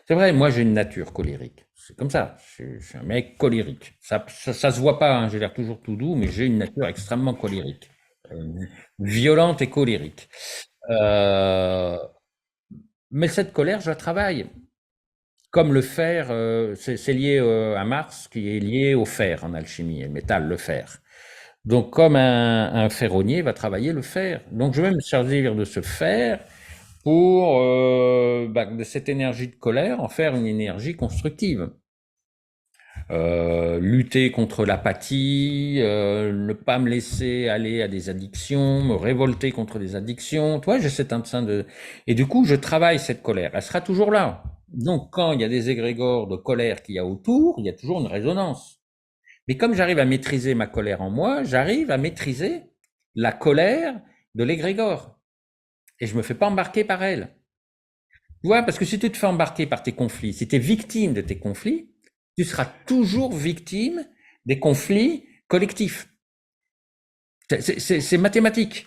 C'est vrai, moi j'ai une nature colérique. C'est comme ça. Je suis un mec colérique. Ça se voit pas, hein, j'ai l'air toujours tout doux, mais j'ai une nature extrêmement colérique. Euh, Violente et colérique. Euh, mais cette colère, je la travaille. Comme le fer, c'est lié à Mars, qui est lié au fer en alchimie, et le métal, le fer. Donc, comme un ferronnier va travailler le fer. Donc, je vais me servir de ce fer pour de cette énergie de colère en faire une énergie constructive. Lutter contre l'apathie, ne pas me laisser aller à des addictions, me révolter contre des addictions. Toi, j'ai cet instinct de... Et du coup, je travaille cette colère. Elle sera toujours là. Donc, quand il y a des égrégores de colère qu'il y a autour, il y a toujours une résonance. Mais comme j'arrive à maîtriser ma colère en moi, j'arrive à maîtriser la colère de l'égrégore. Et je me fais pas embarquer par elle. Tu vois, parce que si tu te fais embarquer par tes conflits, si tu es victime de tes conflits, tu seras toujours victime des conflits collectifs. C'est mathématique.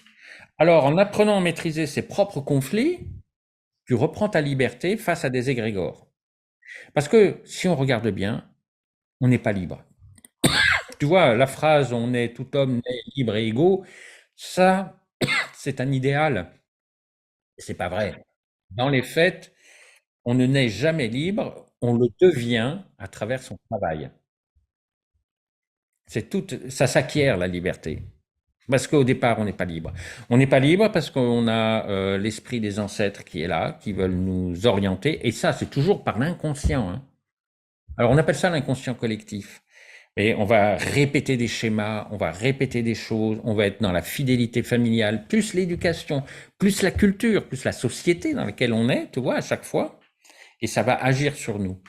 Alors, en apprenant à maîtriser ses propres conflits, tu reprends ta liberté face à des égrégores. Parce que si on regarde bien, on n'est pas libre. Tu vois, la phrase on est tout homme né libre et égaux, ça, c'est un idéal. C'est pas vrai. Dans les faits, on ne naît jamais libre, on le devient à travers son travail. C'est tout, ça s'acquiert la liberté. Parce qu'au départ, on n'est pas libre. On n'est pas libre parce qu'on a l'esprit des ancêtres qui est là, qui veulent nous orienter. Et ça, c'est toujours par l'inconscient. Hein. Alors, on appelle ça l'inconscient collectif. Et on va répéter des schémas, on va répéter des choses, on va être dans la fidélité familiale, plus l'éducation, plus la culture, plus la société dans laquelle on est, tu vois, à chaque fois. Et ça va agir sur nous.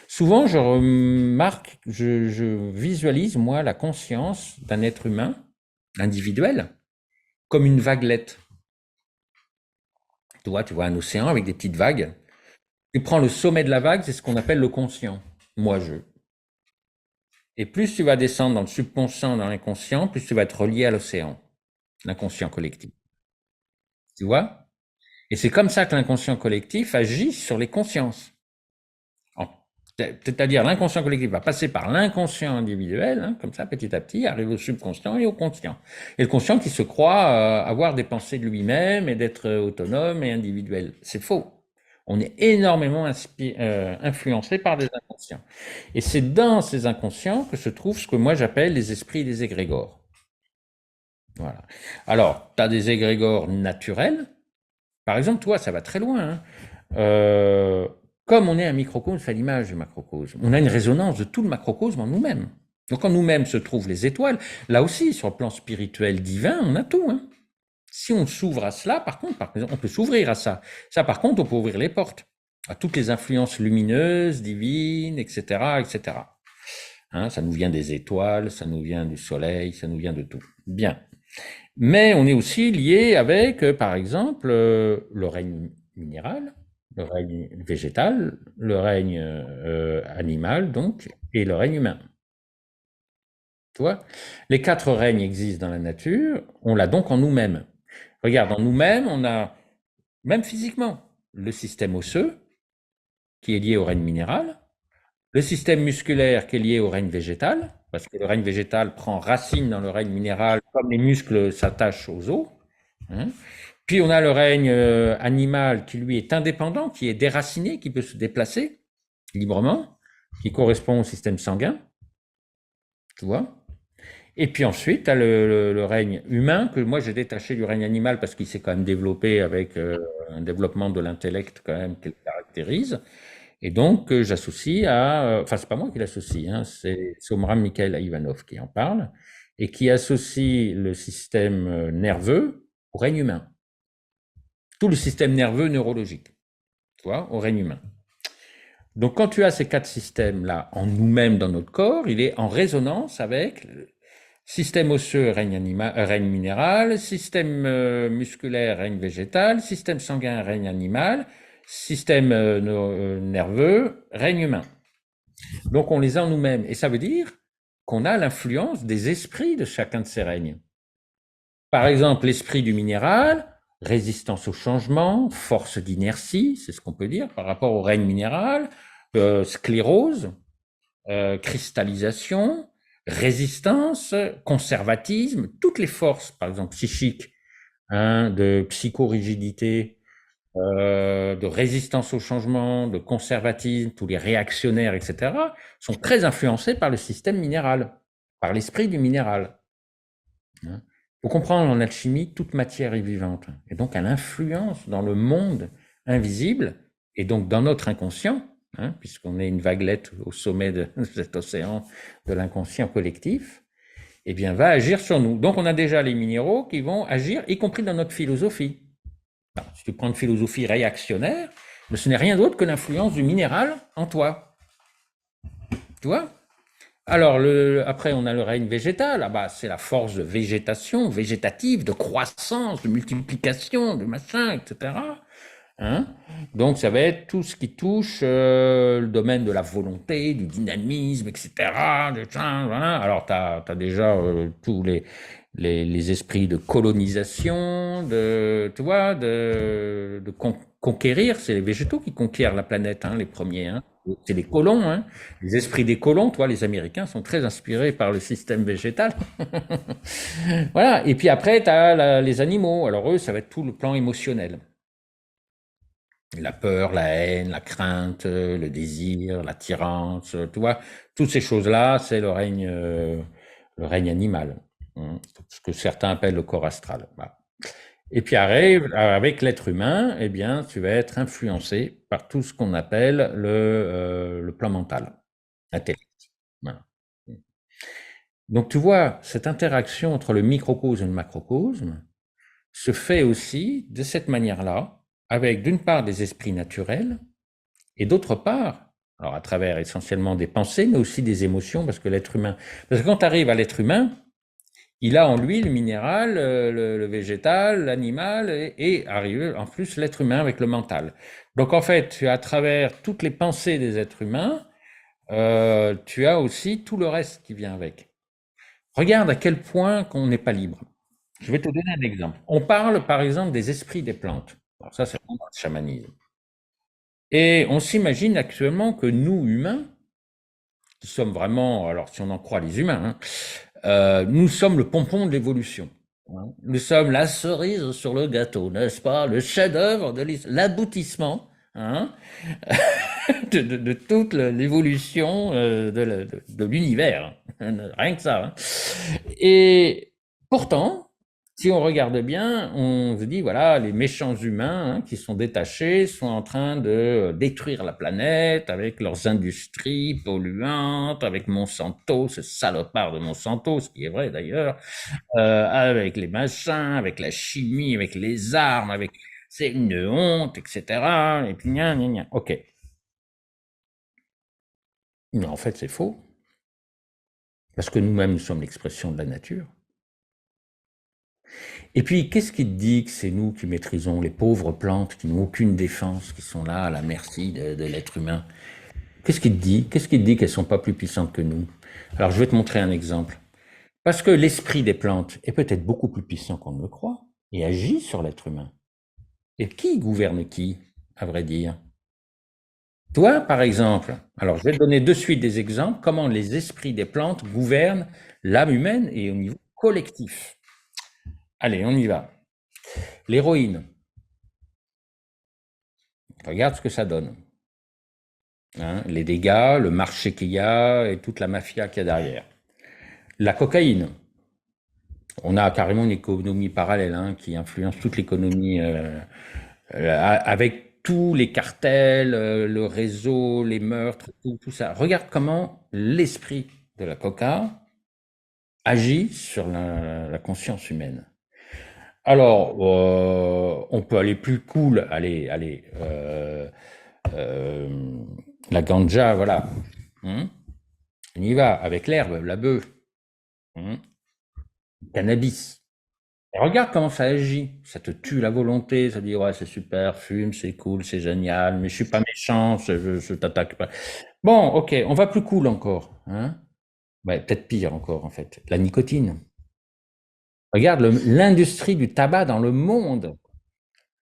Souvent, je remarque, je visualise, moi, la conscience d'un être humain, individuel, comme une vaguelette. Tu vois un océan avec des petites vagues. Tu prends le sommet de la vague, c'est ce qu'on appelle le conscient. Moi-je. Et plus tu vas descendre dans le subconscient, dans l'inconscient, plus tu vas être relié à l'océan, l'inconscient collectif. Tu vois? Et c'est comme ça que l'inconscient collectif agit sur les consciences. C'est-à-dire l'inconscient collectif va passer par l'inconscient individuel, hein, comme ça, petit à petit, arrive au subconscient et au conscient. Et le conscient qui se croit avoir des pensées de lui-même et d'être autonome et individuel. C'est faux. On est énormément influencé par des inconscients. Et c'est dans ces inconscients que se trouvent ce que moi j'appelle les esprits des égrégores. Voilà. Alors, tu as des égrégores naturels. Par exemple, toi, ça va très loin. Hein. Comme on est un microcosme à l'image du macrocosme, on a une résonance de tout le macrocosme en nous-mêmes. Donc en nous-mêmes se trouvent les étoiles. Là aussi, sur le plan spirituel divin, on a tout. Hein. Si on s'ouvre à cela, par contre, on peut s'ouvrir à ça. Ça, par contre, on peut ouvrir les portes à toutes les influences lumineuses, divines, etc., etc. Hein, ça nous vient des étoiles, ça nous vient du soleil, ça nous vient de tout. Bien. Mais on est aussi lié avec, par exemple, le règne minéral, le règne végétal, le règne animal, donc, et le règne humain. Tu vois? Les 4 règnes existent dans la nature, on l'a donc en nous-mêmes. Regarde, en nous-mêmes, on a, même physiquement, le système osseux, qui est lié au règne minéral, le système musculaire qui est lié au règne végétal, parce que le règne végétal prend racine dans le règne minéral, comme les muscles s'attachent aux os. Hein. Puis on a le règne animal qui lui est indépendant, qui est déraciné, qui peut se déplacer librement, qui correspond au système sanguin. Tu vois? Et puis ensuite, tu as le règne humain, que moi j'ai détaché du règne animal parce qu'il s'est quand même développé avec un développement de l'intellect quand même qui le caractérise. Et donc, j'associe à, enfin, c'est pas moi qui l'associe, hein, c'est Somram Mikhail Ivanov qui en parle, et qui associe le système nerveux au règne humain. Tout le système nerveux neurologique, tu vois, au règne humain. Donc, quand tu as ces 4 systèmes-là en nous-mêmes dans notre corps, il est en résonance avec le système osseux, règne minéral, système musculaire, règne végétal, système sanguin, règne animal, système nerveux, règne humain. Donc on les a en nous-mêmes. Et ça veut dire qu'on a l'influence des esprits de chacun de ces règnes. Par exemple, l'esprit du minéral, résistance au changement, force d'inertie, c'est ce qu'on peut dire par rapport au règne minéral, sclérose, cristallisation, résistance, conservatisme, toutes les forces, par exemple psychiques, hein, de psychorigidité, de résistance au changement, de conservatisme, tous les réactionnaires, etc., sont très influencés par le système minéral, par l'esprit du minéral. Pour comprendre en alchimie, toute matière est vivante et donc elle influence dans le monde invisible et donc dans notre inconscient, hein, puisqu'on est une vaguelette au sommet de cet océan de l'inconscient collectif, eh bien, va agir sur nous. Donc, on a déjà les minéraux qui vont agir, y compris dans notre philosophie. Alors, si tu prends une philosophie réactionnaire, mais ce n'est rien d'autre que l'influence du minéral en toi. Tu vois? Alors, après, on a le règne végétal. Là-bas, c'est la force de végétation, végétative, de croissance, de multiplication, de machin, etc. Hein? Donc, ça va être tout ce qui touche le domaine de la volonté, du dynamisme, etc. Voilà. Alors, tu as déjà tous les esprits de colonisation, tu vois, de conquérir. C'est les végétaux qui conquièrent la planète, hein, les premiers. Hein. C'est les colons, hein. Les esprits des colons, toi, les Américains sont très inspirés par le système végétal. Voilà. Et puis après, tu as les animaux. Alors eux, ça va être tout le plan émotionnel. La peur, la haine, la crainte, le désir, l'attirance, tu vois, toutes ces choses-là, c'est le règne animal, hein, ce que certains appellent le corps astral. Voilà. Et puis arrive, avec l'être humain, eh bien, tu vas être influencé par tout ce qu'on appelle le plan mental, l'intellect. Voilà. Donc tu vois, cette interaction entre le microcosme et le macrocosme se fait aussi de cette manière-là, avec d'une part des esprits naturels, et d'autre part, alors à travers essentiellement des pensées, mais aussi des émotions, parce que l'être humain, parce que quand tu arrives à l'être humain, il a en lui le minéral, le végétal, l'animal, et arrive en plus l'être humain avec le mental. Donc en fait, à travers toutes les pensées des êtres humains, tu as aussi tout le reste qui vient avec. Regarde à quel point qu'on n'est pas libre. Je vais te donner un exemple. On parle par exemple des esprits des plantes. Alors ça, c'est vraiment le chamanisme. Et on s'imagine actuellement que nous, humains, qui sommes vraiment, alors si on en croit les humains, hein, nous sommes le pompon de l'évolution. Hein. Nous sommes la cerise sur le gâteau, n'est-ce pas? Le chef-d'œuvre de l'aboutissement, hein, de toute l'évolution de l'univers. Rien que ça. Hein. Et pourtant, si on regarde bien, on se dit, voilà, les méchants humains, hein, qui sont détachés sont en train de détruire la planète avec leurs industries polluantes, avec Monsanto, ce salopard de Monsanto, ce qui est vrai d'ailleurs, avec les machins, avec la chimie, avec les armes, avec c'est une honte, etc. Et puis, gna, gna, gna. Ok. Mais en fait, c'est faux. Parce que nous-mêmes, nous sommes l'expression de la nature. Et puis, qu'est-ce qui te dit que c'est nous qui maîtrisons les pauvres plantes qui n'ont aucune défense, qui sont là à la merci de l'être humain? Qu'est-ce qui te dit? Qu'est-ce qui te dit qu'elles sont pas plus puissantes que nous? Alors, je vais te montrer un exemple. Parce que l'esprit des plantes est peut-être beaucoup plus puissant qu'on ne le croit et agit sur l'être humain. Et qui gouverne qui, à vrai dire? Toi, par exemple, alors je vais te donner de suite des exemples, comment les esprits des plantes gouvernent l'âme humaine et au niveau collectif. Allez, on y va. L'héroïne, regarde ce que ça donne. Hein, les dégâts, le marché qu'il y a et toute la mafia qu'il y a derrière. La cocaïne, on a carrément une économie parallèle, hein, qui influence toute l'économie avec tous les cartels, le réseau, les meurtres, tout ça. Regarde comment l'esprit de la coca agit sur la conscience humaine. Alors, on peut aller plus cool, euh, la ganja, voilà. Hein, on y va, avec l'herbe, la bœuf, hein, cannabis. Et regarde comment ça agit. Ça te tue la volonté, ça dit ouais c'est super, fume, c'est cool, c'est génial, mais je suis pas méchant, je t'attaque pas. Bon, ok, on va plus cool encore, hein. Ouais, peut-être pire encore en fait. La nicotine. Regarde l'industrie du tabac dans le monde.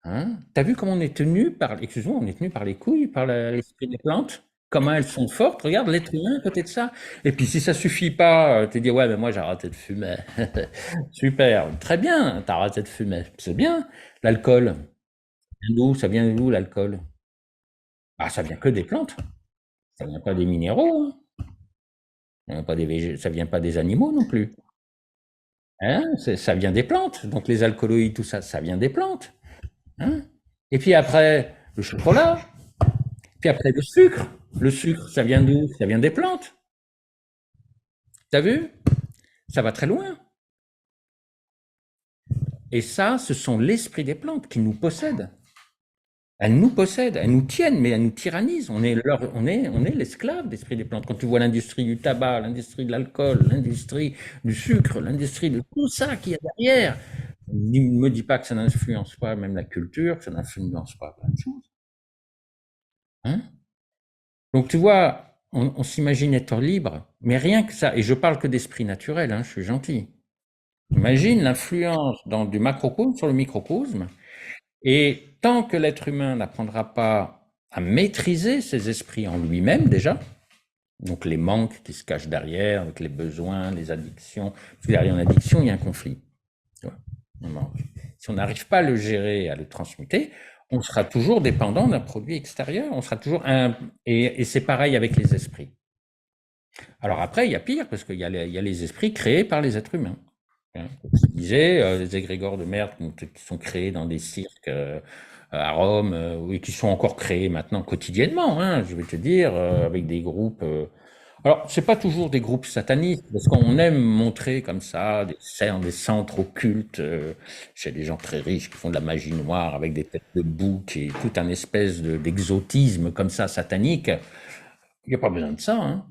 Hein. T'as vu comment on est tenu par, excuse-moi, on est tenu par les couilles, par l'esprit des plantes? Comment elles sont fortes? Regarde l'être humain à côté de ça. Et puis si ça suffit pas, te dire ouais mais moi j'ai arrêté de fumer. Super, très bien, t'as arrêté de fumer, c'est bien. L'alcool, d'où? Ça vient d'où l'alcool? Ah ça vient que des plantes, ça vient pas des minéraux, hein. Ça vient pas ça vient pas des animaux non plus. Hein, ça vient des plantes. Donc les alcaloïdes, tout ça, ça vient des plantes. Hein. Et puis après, le chocolat. Puis après, le sucre. Le sucre, ça vient d'où? Ça vient des plantes. T'as vu? Ça va très loin. Et ça, ce sont l'esprit des plantes qui nous possèdent. Elles nous possèdent, elles nous tiennent, mais elles nous tyrannisent. On est l'esclave d'esprit des plantes. Quand tu vois l'industrie du tabac, l'industrie de l'alcool, l'industrie du sucre, l'industrie de tout ça qu'il y a derrière, ne me dis pas que ça n'influence pas même la culture, que ça n'influence pas plein de choses. Hein. Donc tu vois, on s'imagine être libre, mais rien que ça, et je parle que d'esprit naturel, hein, je suis gentil. Imagine l'influence du macrocosme sur le microcosme. Et tant que l'être humain n'apprendra pas à maîtriser ses esprits en lui-même déjà, donc les manques qui se cachent derrière, avec les besoins, les addictions, parce que derrière une addiction, il y a un conflit. Un manque. Si on n'arrive pas à le gérer, à le transmuter, on sera toujours dépendant d'un produit extérieur. On sera toujours et c'est pareil avec les esprits. Alors après, il y a pire, parce qu'il y a les esprits créés par les êtres humains. Hein. Comme je disais, les égrégores de merde qui sont créés dans des cirques à Rome, et qui sont encore créés maintenant quotidiennement, hein, je vais te dire, avec des groupes. Alors, c'est pas toujours des groupes satanistes, parce qu'on aime montrer comme ça des centres occultes chez des gens très riches qui font de la magie noire avec des têtes de bouc et tout un espèce d'exotisme comme ça satanique. Il n'y a pas besoin de ça, hein.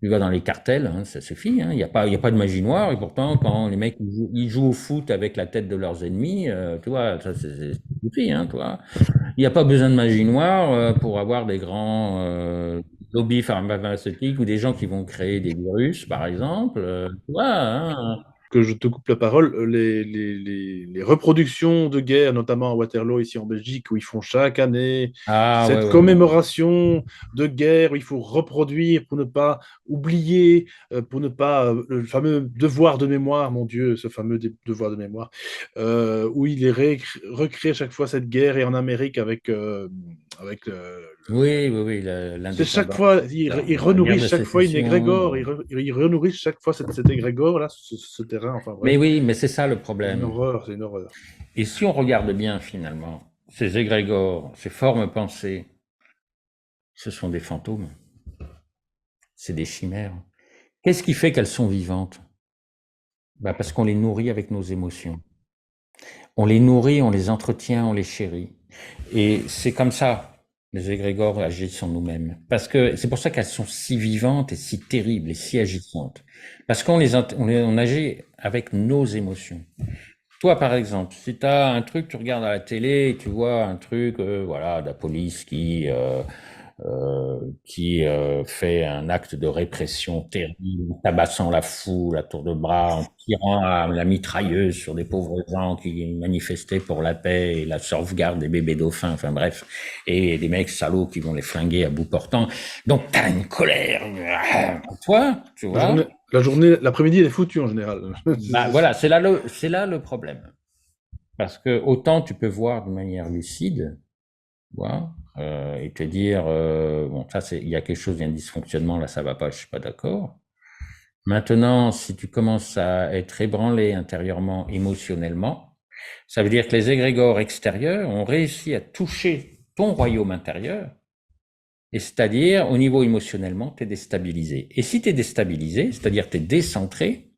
Tu vas dans les cartels, hein, ça suffit. Hein. Il y a pas de magie noire. Et pourtant, quand les mecs ils jouent au foot avec la tête de leurs ennemis, tu vois, ça suffit. Hein, tu vois. Il n'y a pas besoin de magie noire pour avoir des grands lobbies pharmaceutiques ou des gens qui vont créer des virus, par exemple. Tu vois, hein. Que je te coupe la parole, les reproductions de guerre, notamment à Waterloo, ici en Belgique, où ils font chaque année Ah ouais, cette ouais, ouais. commémoration de guerre, où il faut reproduire pour ne pas oublier, pour ne pas, le fameux devoir de mémoire, mon Dieu, ce fameux devoir de mémoire, où il est recréé à chaque fois cette guerre, et en Amérique avec Oui, oui, oui, c'est chaque fois, l'indépendance, ils la guerre renourrissent de chaque fois une sécession. égrégore, ils renourrissent chaque fois cet égrégore, là, ce terrain, enfin Mais bref. oui, mais c'est ça le C'est une problème. horreur, c'est une horreur. Et si on regarde bien finalement, ces égrégores, ces formes pensées, ce sont des fantômes, c'est des chimères. Qu'est-ce qui fait qu'elles sont vivantes? Bah parce qu'on les nourrit avec nos émotions. On les nourrit, on les entretient, on les chérit. Et c'est comme ça, les égrégores agissent en nous-mêmes. Parce que c'est pour ça qu'elles sont si vivantes et si terribles et si agissantes. Parce on agit avec nos émotions. Toi, par exemple, si tu as un truc, tu regardes à la télé et tu vois un truc, voilà, de la police qui fait un acte de répression terrible, tabassant la foule à tour de bras, en tirant à la mitrailleuse sur des pauvres gens qui manifestaient pour la paix et la sauvegarde des bébés dauphins, enfin bref, et des mecs salauds qui vont les flinguer à bout portant. Donc, t'as une colère, toi, tu vois. L'après-midi, elle est foutue en général. Bah voilà, c'est là le problème. Parce que autant tu peux voir de manière lucide, tu vois, et te dire, bon, ça, il y a quelque chose, il y a un dysfonctionnement, là, ça va pas, je suis pas d'accord. Maintenant, si tu commences à être ébranlé intérieurement, émotionnellement, ça veut dire que les égrégores extérieurs ont réussi à toucher ton royaume intérieur, et c'est-à-dire, au niveau émotionnellement, tu es déstabilisé. Et si tu es déstabilisé, c'est-à-dire tu es décentré,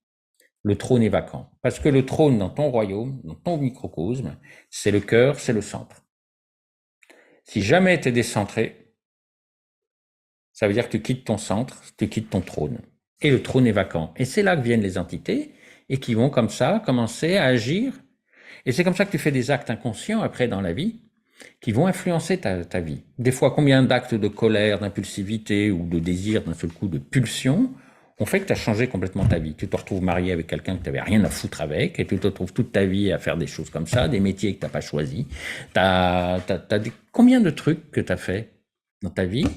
le trône est vacant. Parce que le trône dans ton royaume, dans ton microcosme, c'est le cœur, c'est le centre. Si jamais tu es décentré, ça veut dire que tu quittes ton centre, tu quittes ton trône. Et le trône est vacant. Et c'est là que viennent les entités et qui vont comme ça commencer à agir. Et c'est comme ça que tu fais des actes inconscients après dans la vie qui vont influencer ta vie. Des fois, combien d'actes de colère, d'impulsivité ou de désir d'un seul coup, de pulsion, ont fait que tu as changé complètement ta vie. Tu te retrouves marié avec quelqu'un que tu n'avais rien à foutre avec et tu te retrouves toute ta vie à faire des choses comme ça, des métiers que tu n'as pas choisis. Combien de trucs que tu as fait dans ta vie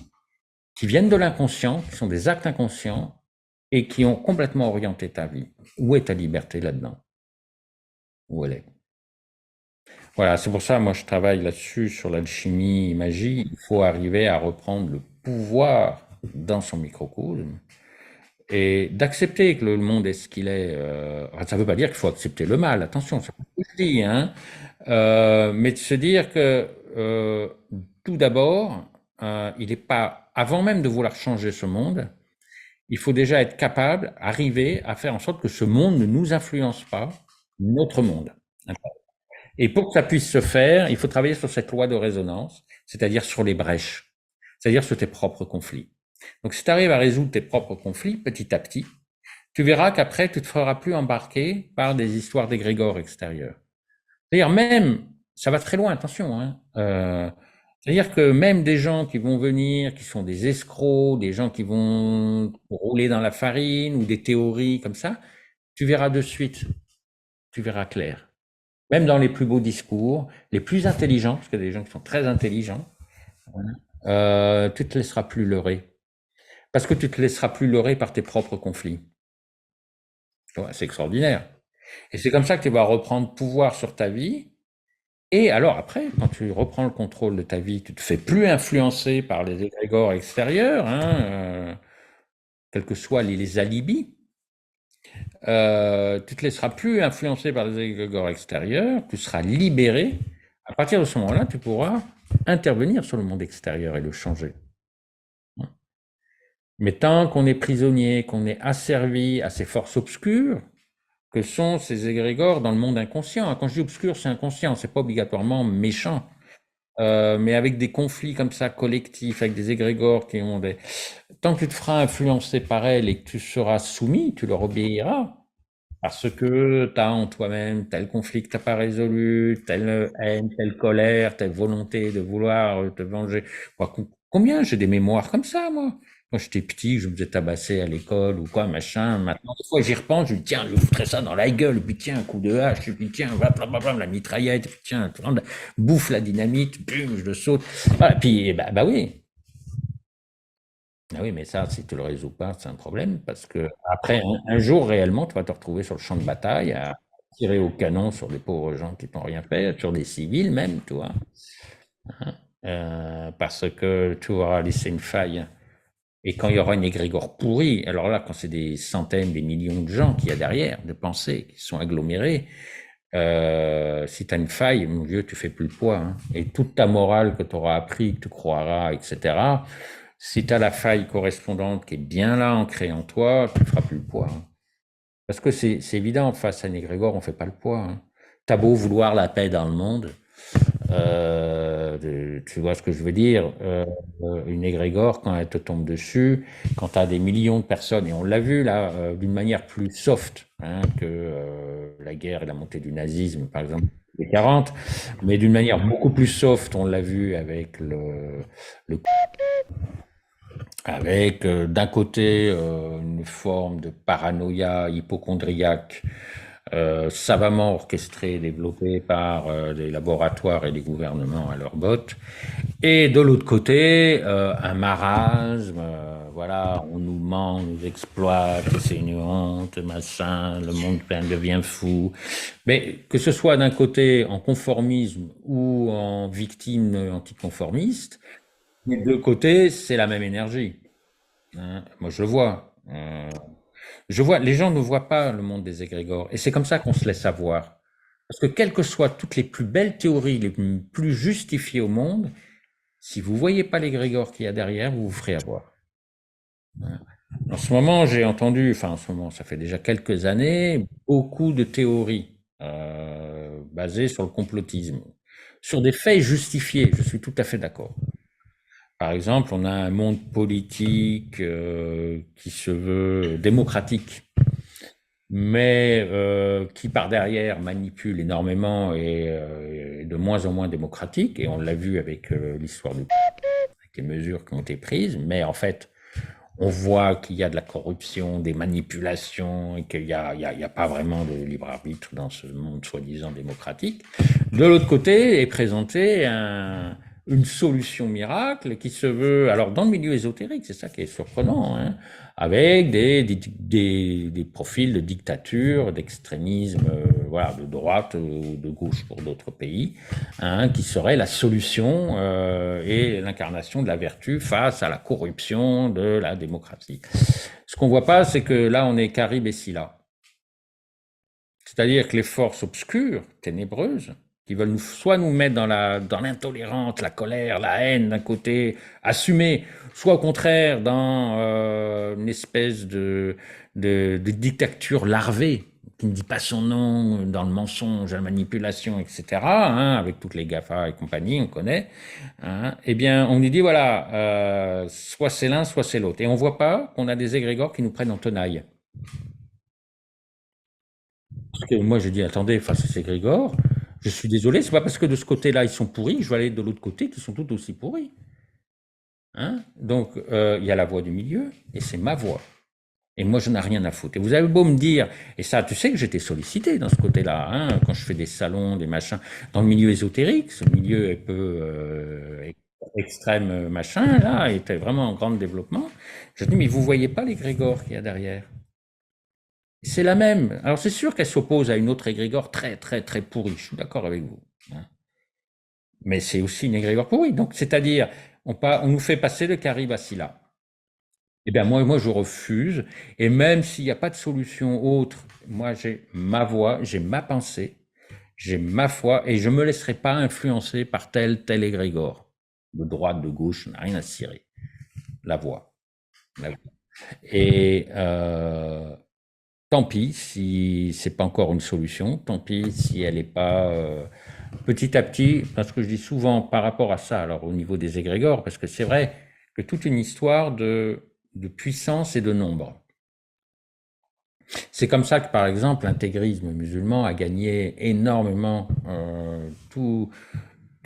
qui viennent de l'inconscient, qui sont des actes inconscients et qui ont complètement orienté ta vie. Où est ta liberté là-dedans? Où elle est? Voilà, c'est pour ça, moi, je travaille là-dessus, sur l'alchimie, magie. Il faut arriver à reprendre le pouvoir dans son microcosme et d'accepter que le monde est ce qu'il est. Ça ne veut pas dire qu'il faut accepter le mal, attention, c'est pas ce que je dis, hein. Mais de se dire que tout d'abord, il n'est pas, avant même de vouloir changer ce monde, il faut déjà être capable, arriver à faire en sorte que ce monde ne nous influence pas, notre monde. Et pour que ça puisse se faire, il faut travailler sur cette loi de résonance, c'est-à-dire sur les brèches, c'est-à-dire sur tes propres conflits. Donc si tu arrives à résoudre tes propres conflits petit à petit, tu verras qu'après, tu ne te feras plus embarquer par des histoires d'égrégores extérieurs. C'est-à-dire même, ça va très loin, attention, hein, c'est-à-dire que même des gens qui vont venir, qui sont des escrocs, des gens qui vont rouler dans la farine ou des théories comme ça, tu verras de suite, tu verras clair. Même dans les plus beaux discours, les plus intelligents, parce qu'il y a des gens qui sont très intelligents, tu te laisseras plus leurrer. Parce que tu te laisseras plus leurrer par tes propres conflits. Ouais, c'est extraordinaire. Et c'est comme ça que tu vas reprendre pouvoir sur ta vie. Et alors après, quand tu reprends le contrôle de ta vie, tu te fais plus influencer par les égrégores extérieurs, hein, quels que soient les alibis. Tu te laisseras plus influencer par les égrégores extérieurs, tu seras libéré. À partir de ce moment-là, tu pourras intervenir sur le monde extérieur et le changer. Mais tant qu'on est prisonnier, qu'on est asservi à ces forces obscures, que sont ces égrégores dans le monde inconscient. Quand je dis obscur, c'est inconscient, c'est pas obligatoirement méchant. Mais avec des conflits comme ça collectifs, avec des égrégores qui ont des... Tant que tu te feras influencer par elles et que tu seras soumis, tu leur obéiras. Parce que tu as en toi-même tel conflit que tu n'as pas résolu, telle haine, telle colère, telle volonté de vouloir te venger. Moi, combien j'ai des mémoires comme ça, moi? Quand j'étais petit, je me faisais tabasser à l'école ou quoi, machin. Maintenant, des fois, j'y repense, je me dis, tiens, je foutrais ça dans la gueule, puis tiens, un coup de hache, puis tiens, blablabla, la mitraillette, puis tiens, bouffe la dynamite, bum, je le saute. Voilà, puis, bah oui. Ah oui, mais ça, si tu le résous pas, c'est un problème, parce que après, un jour, réellement, tu vas te retrouver sur le champ de bataille à tirer au canon sur des pauvres gens qui t'ont rien fait, sur des civils même, tu vois. Parce que tu auras laissé une faille. Et quand il y aura une égrégore pourrie, alors là, quand c'est des centaines, des millions de gens qu'il y a derrière, de pensées qui sont agglomérées, si tu as une faille, mon Dieu, tu fais plus le poids, hein. Et toute ta morale que tu auras appris, que tu croiras, etc., si tu as la faille correspondante qui est bien là, ancrée en toi, tu ne feras plus le poids, hein. Parce que c'est évident, face à un égrégore, on ne fait pas le poids, hein. T'as beau vouloir la paix dans le monde, tu vois ce que je veux dire, une égrégore, quand elle te tombe dessus, quand tu as des millions de personnes, et on l'a vu là, d'une manière plus soft, hein, que la guerre et la montée du nazisme, par exemple, les 40, mais d'une manière beaucoup plus soft, on l'a vu avec le avec d'un côté une forme de paranoïa hypochondriaque savamment orchestrée, développée par des laboratoires et des gouvernements à leur botte, et de l'autre côté un marasme, voilà, on nous ment, on nous exploite, c'est une honte, machin, le monde devient fou. Mais que ce soit d'un côté en conformisme ou en victime anticonformiste, les deux côtés, c'est la même énergie, hein. Moi, je le vois. Les gens ne voient pas le monde des égrégores. Et c'est comme ça qu'on se laisse avoir. Parce que quelles que soient toutes les plus belles théories, les plus justifiées au monde, si vous voyez pas l'égrégore qu'il y a derrière, vous vous ferez avoir. En ce moment, j'ai entendu, enfin en ce moment, ça fait déjà quelques années, beaucoup de théories basées sur le complotisme, sur des faits justifiés. Je suis tout à fait d'accord. Par exemple, on a un monde politique qui se veut démocratique, mais qui par derrière manipule énormément et de moins en moins démocratique. Et on l'a vu avec l'histoire avec les mesures qui ont été prises. Mais en fait, on voit qu'il y a de la corruption, des manipulations et qu'il y a pas vraiment de libre arbitre dans ce monde soi-disant démocratique. De l'autre côté est présenté une solution miracle qui se veut, alors dans le milieu ésotérique, c'est ça qui est surprenant, hein, avec des profils de dictature, d'extrémisme, voilà. voilà, de droite ou de gauche pour d'autres pays, hein, qui serait la solution et l'incarnation de la vertu face à la corruption de la démocratie. Ce qu'on voit pas, c'est que là, on est Carib et Scylla. C'est-à-dire que les forces obscures, ténébreuses, qui veulent soit nous mettre dans l'intolérance, la colère, la haine d'un côté, assumée, soit au contraire dans une espèce de dictature larvée, qui ne dit pas son nom, dans le mensonge, la manipulation, etc., hein, avec toutes les GAFA et compagnie, on connaît, hein, eh bien, on nous dit, voilà, soit c'est l'un, soit c'est l'autre. Et on ne voit pas qu'on a des égrégores qui nous prennent en tenaille. Parce que moi, j'ai dit, attendez, face à ces Grégor, je suis désolé, c'est pas parce que de ce côté-là, ils sont pourris, je vais aller de l'autre côté, qui sont tout aussi pourris. Hein. Donc, il y a la voie du milieu, et c'est ma voie. Et moi, je n'ai rien à foutre. Et vous avez beau me dire, et ça, tu sais que j'étais sollicité dans ce côté-là, hein, quand je fais des salons, des machins, dans le milieu ésotérique, ce milieu un peu extrême machin, là, était vraiment en grand développement. Je dis, mais vous voyez pas les Grégor qu'il y a derrière? C'est la même. Alors c'est sûr qu'elle s'oppose à une autre égrégore très très très pourrie, je suis d'accord avec vous. Hein. Mais c'est aussi une égrégore pourrie. Donc c'est-à-dire, on nous fait passer le Carib à Scylla. Eh bien moi je refuse. Et même s'il n'y a pas de solution autre, moi j'ai ma voix, j'ai ma pensée, j'ai ma foi, et je ne me laisserai pas influencer par tel égrégore. De droite, de gauche, n'a rien à cirer. La voix. La voix. Et tant pis si c'est pas encore une solution, tant pis si elle n'est pas petit à petit, parce que je dis souvent par rapport à ça, alors au niveau des égrégores, parce que c'est vrai que toute une histoire de puissance et de nombre. C'est comme ça que, par exemple, l'intégrisme musulman a gagné énormément tout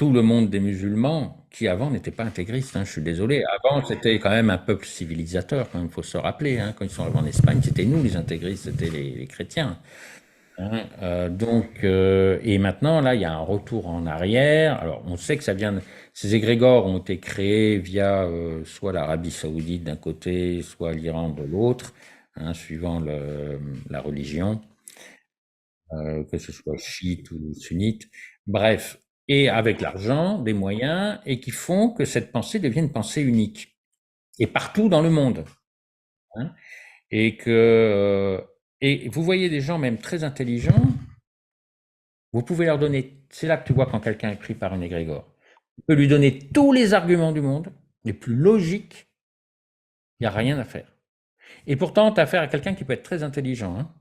le monde des musulmans qui avant n'était pas intégriste, hein, je suis désolé. Avant, c'était quand même un peuple civilisateur, quand même, il faut se rappeler. Hein, quand ils sont arrivés en Espagne, c'était nous les intégristes, c'était les chrétiens. Hein, et maintenant, là, il y a un retour en arrière. Alors, on sait que ça vient. Ces égrégores ont été créés via soit l'Arabie Saoudite d'un côté, soit l'Iran de l'autre, hein, suivant la religion, que ce soit chiite ou sunnite. Bref, et avec l'argent, des moyens, et qui font que cette pensée devient une pensée unique et partout dans le monde. Hein, et vous voyez des gens même très intelligents. Vous pouvez leur donner, c'est là que tu vois quand quelqu'un est pris par un égrégore. Tu peux lui donner tous les arguments du monde, les plus logiques, il n'y a rien à faire. Et pourtant, tu as affaire à quelqu'un qui peut être très intelligent, hein,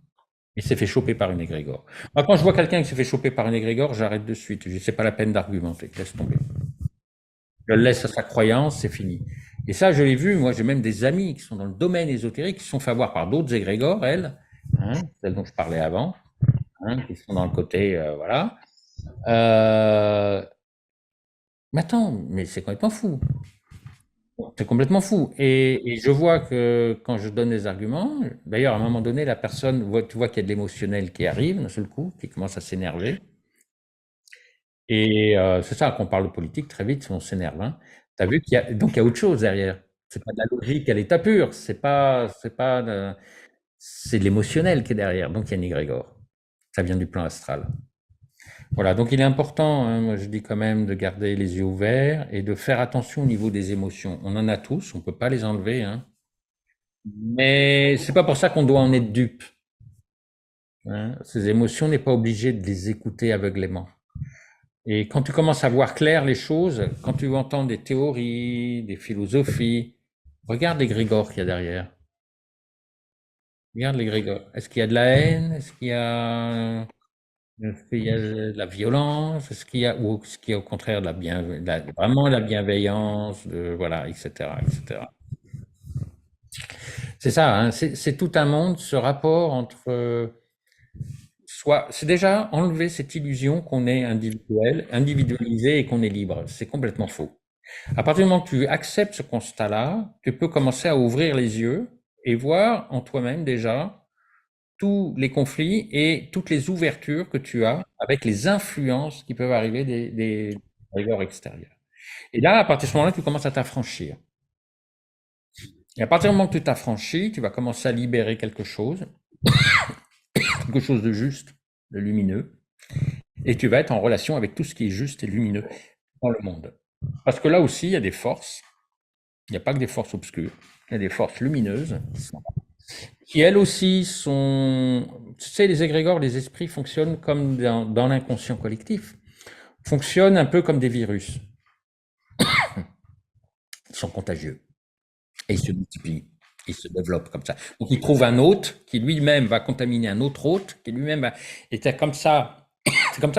il s'est fait choper par une égrégore. Moi, quand je vois quelqu'un qui s'est fait choper par une égrégore, j'arrête de suite. Je dis, c'est pas la peine d'argumenter, laisse tomber. Je le laisse à sa croyance, c'est fini. Et ça, je l'ai vu, moi j'ai même des amis qui sont dans le domaine ésotérique, qui se sont fait avoir par d'autres égrégores, elles, hein, celles dont je parlais avant, hein, qui sont dans le côté, voilà. Mais attends, mais c'est complètement fou. C'est complètement fou. Et je vois que quand je donne des arguments, d'ailleurs, à un moment donné, la personne, tu vois qu'il y a de l'émotionnel qui arrive d'un seul coup, qui commence à s'énerver. Et c'est ça, qu'on parle de politique, très vite, on s'énerve. Hein. Tu as vu donc il y a autre chose derrière. C'est pas de la logique à l'état pur, c'est de l'émotionnel qui est derrière. Donc il y a une égrégore. Ça vient du plan astral. Voilà, donc il est important, hein, moi je dis quand même, de garder les yeux ouverts et de faire attention au niveau des émotions. On en a tous, on peut pas les enlever, hein. Mais c'est pas pour ça qu'on doit en être dupe. Hein. Ces émotions, on n'est pas obligé de les écouter aveuglément. Et quand tu commences à voir clair les choses, quand tu entends des théories, des philosophies, regarde les grégores qu'il y a derrière. Regarde les grégores. Est-ce qu'il y a de la haine? Est-ce qu'il y a de la violence? Ou est-ce qu'il y a au contraire de vraiment la bienveillance, voilà, etc., etc. C'est ça, hein, c'est tout un monde, ce rapport entre c'est déjà enlever cette illusion qu'on est individuel, individualisé et qu'on est libre. C'est complètement faux. À partir du moment que tu acceptes ce constat-là, tu peux commencer à ouvrir les yeux et voir en toi-même déjà tous les conflits et toutes les ouvertures que tu as avec les influences qui peuvent arriver des rigueurs extérieures. Et là, à partir de ce moment-là, tu commences à t'affranchir. Et à partir du moment que tu t'affranchis, tu vas commencer à libérer quelque chose de juste. le lumineux, et tu vas être en relation avec tout ce qui est juste et lumineux dans le monde. Parce que là aussi, il y a des forces, il n'y a pas que des forces obscures, il y a des forces lumineuses qui elles aussi sont, tu sais, les égrégores, les esprits fonctionnent comme dans l'inconscient collectif, fonctionnent un peu comme des virus. Ils sont contagieux et ils se multiplient, ils se développent comme ça. Donc ils trouvent un hôte qui lui-même va contaminer un autre hôte, qui lui-même va... Et c'est comme ça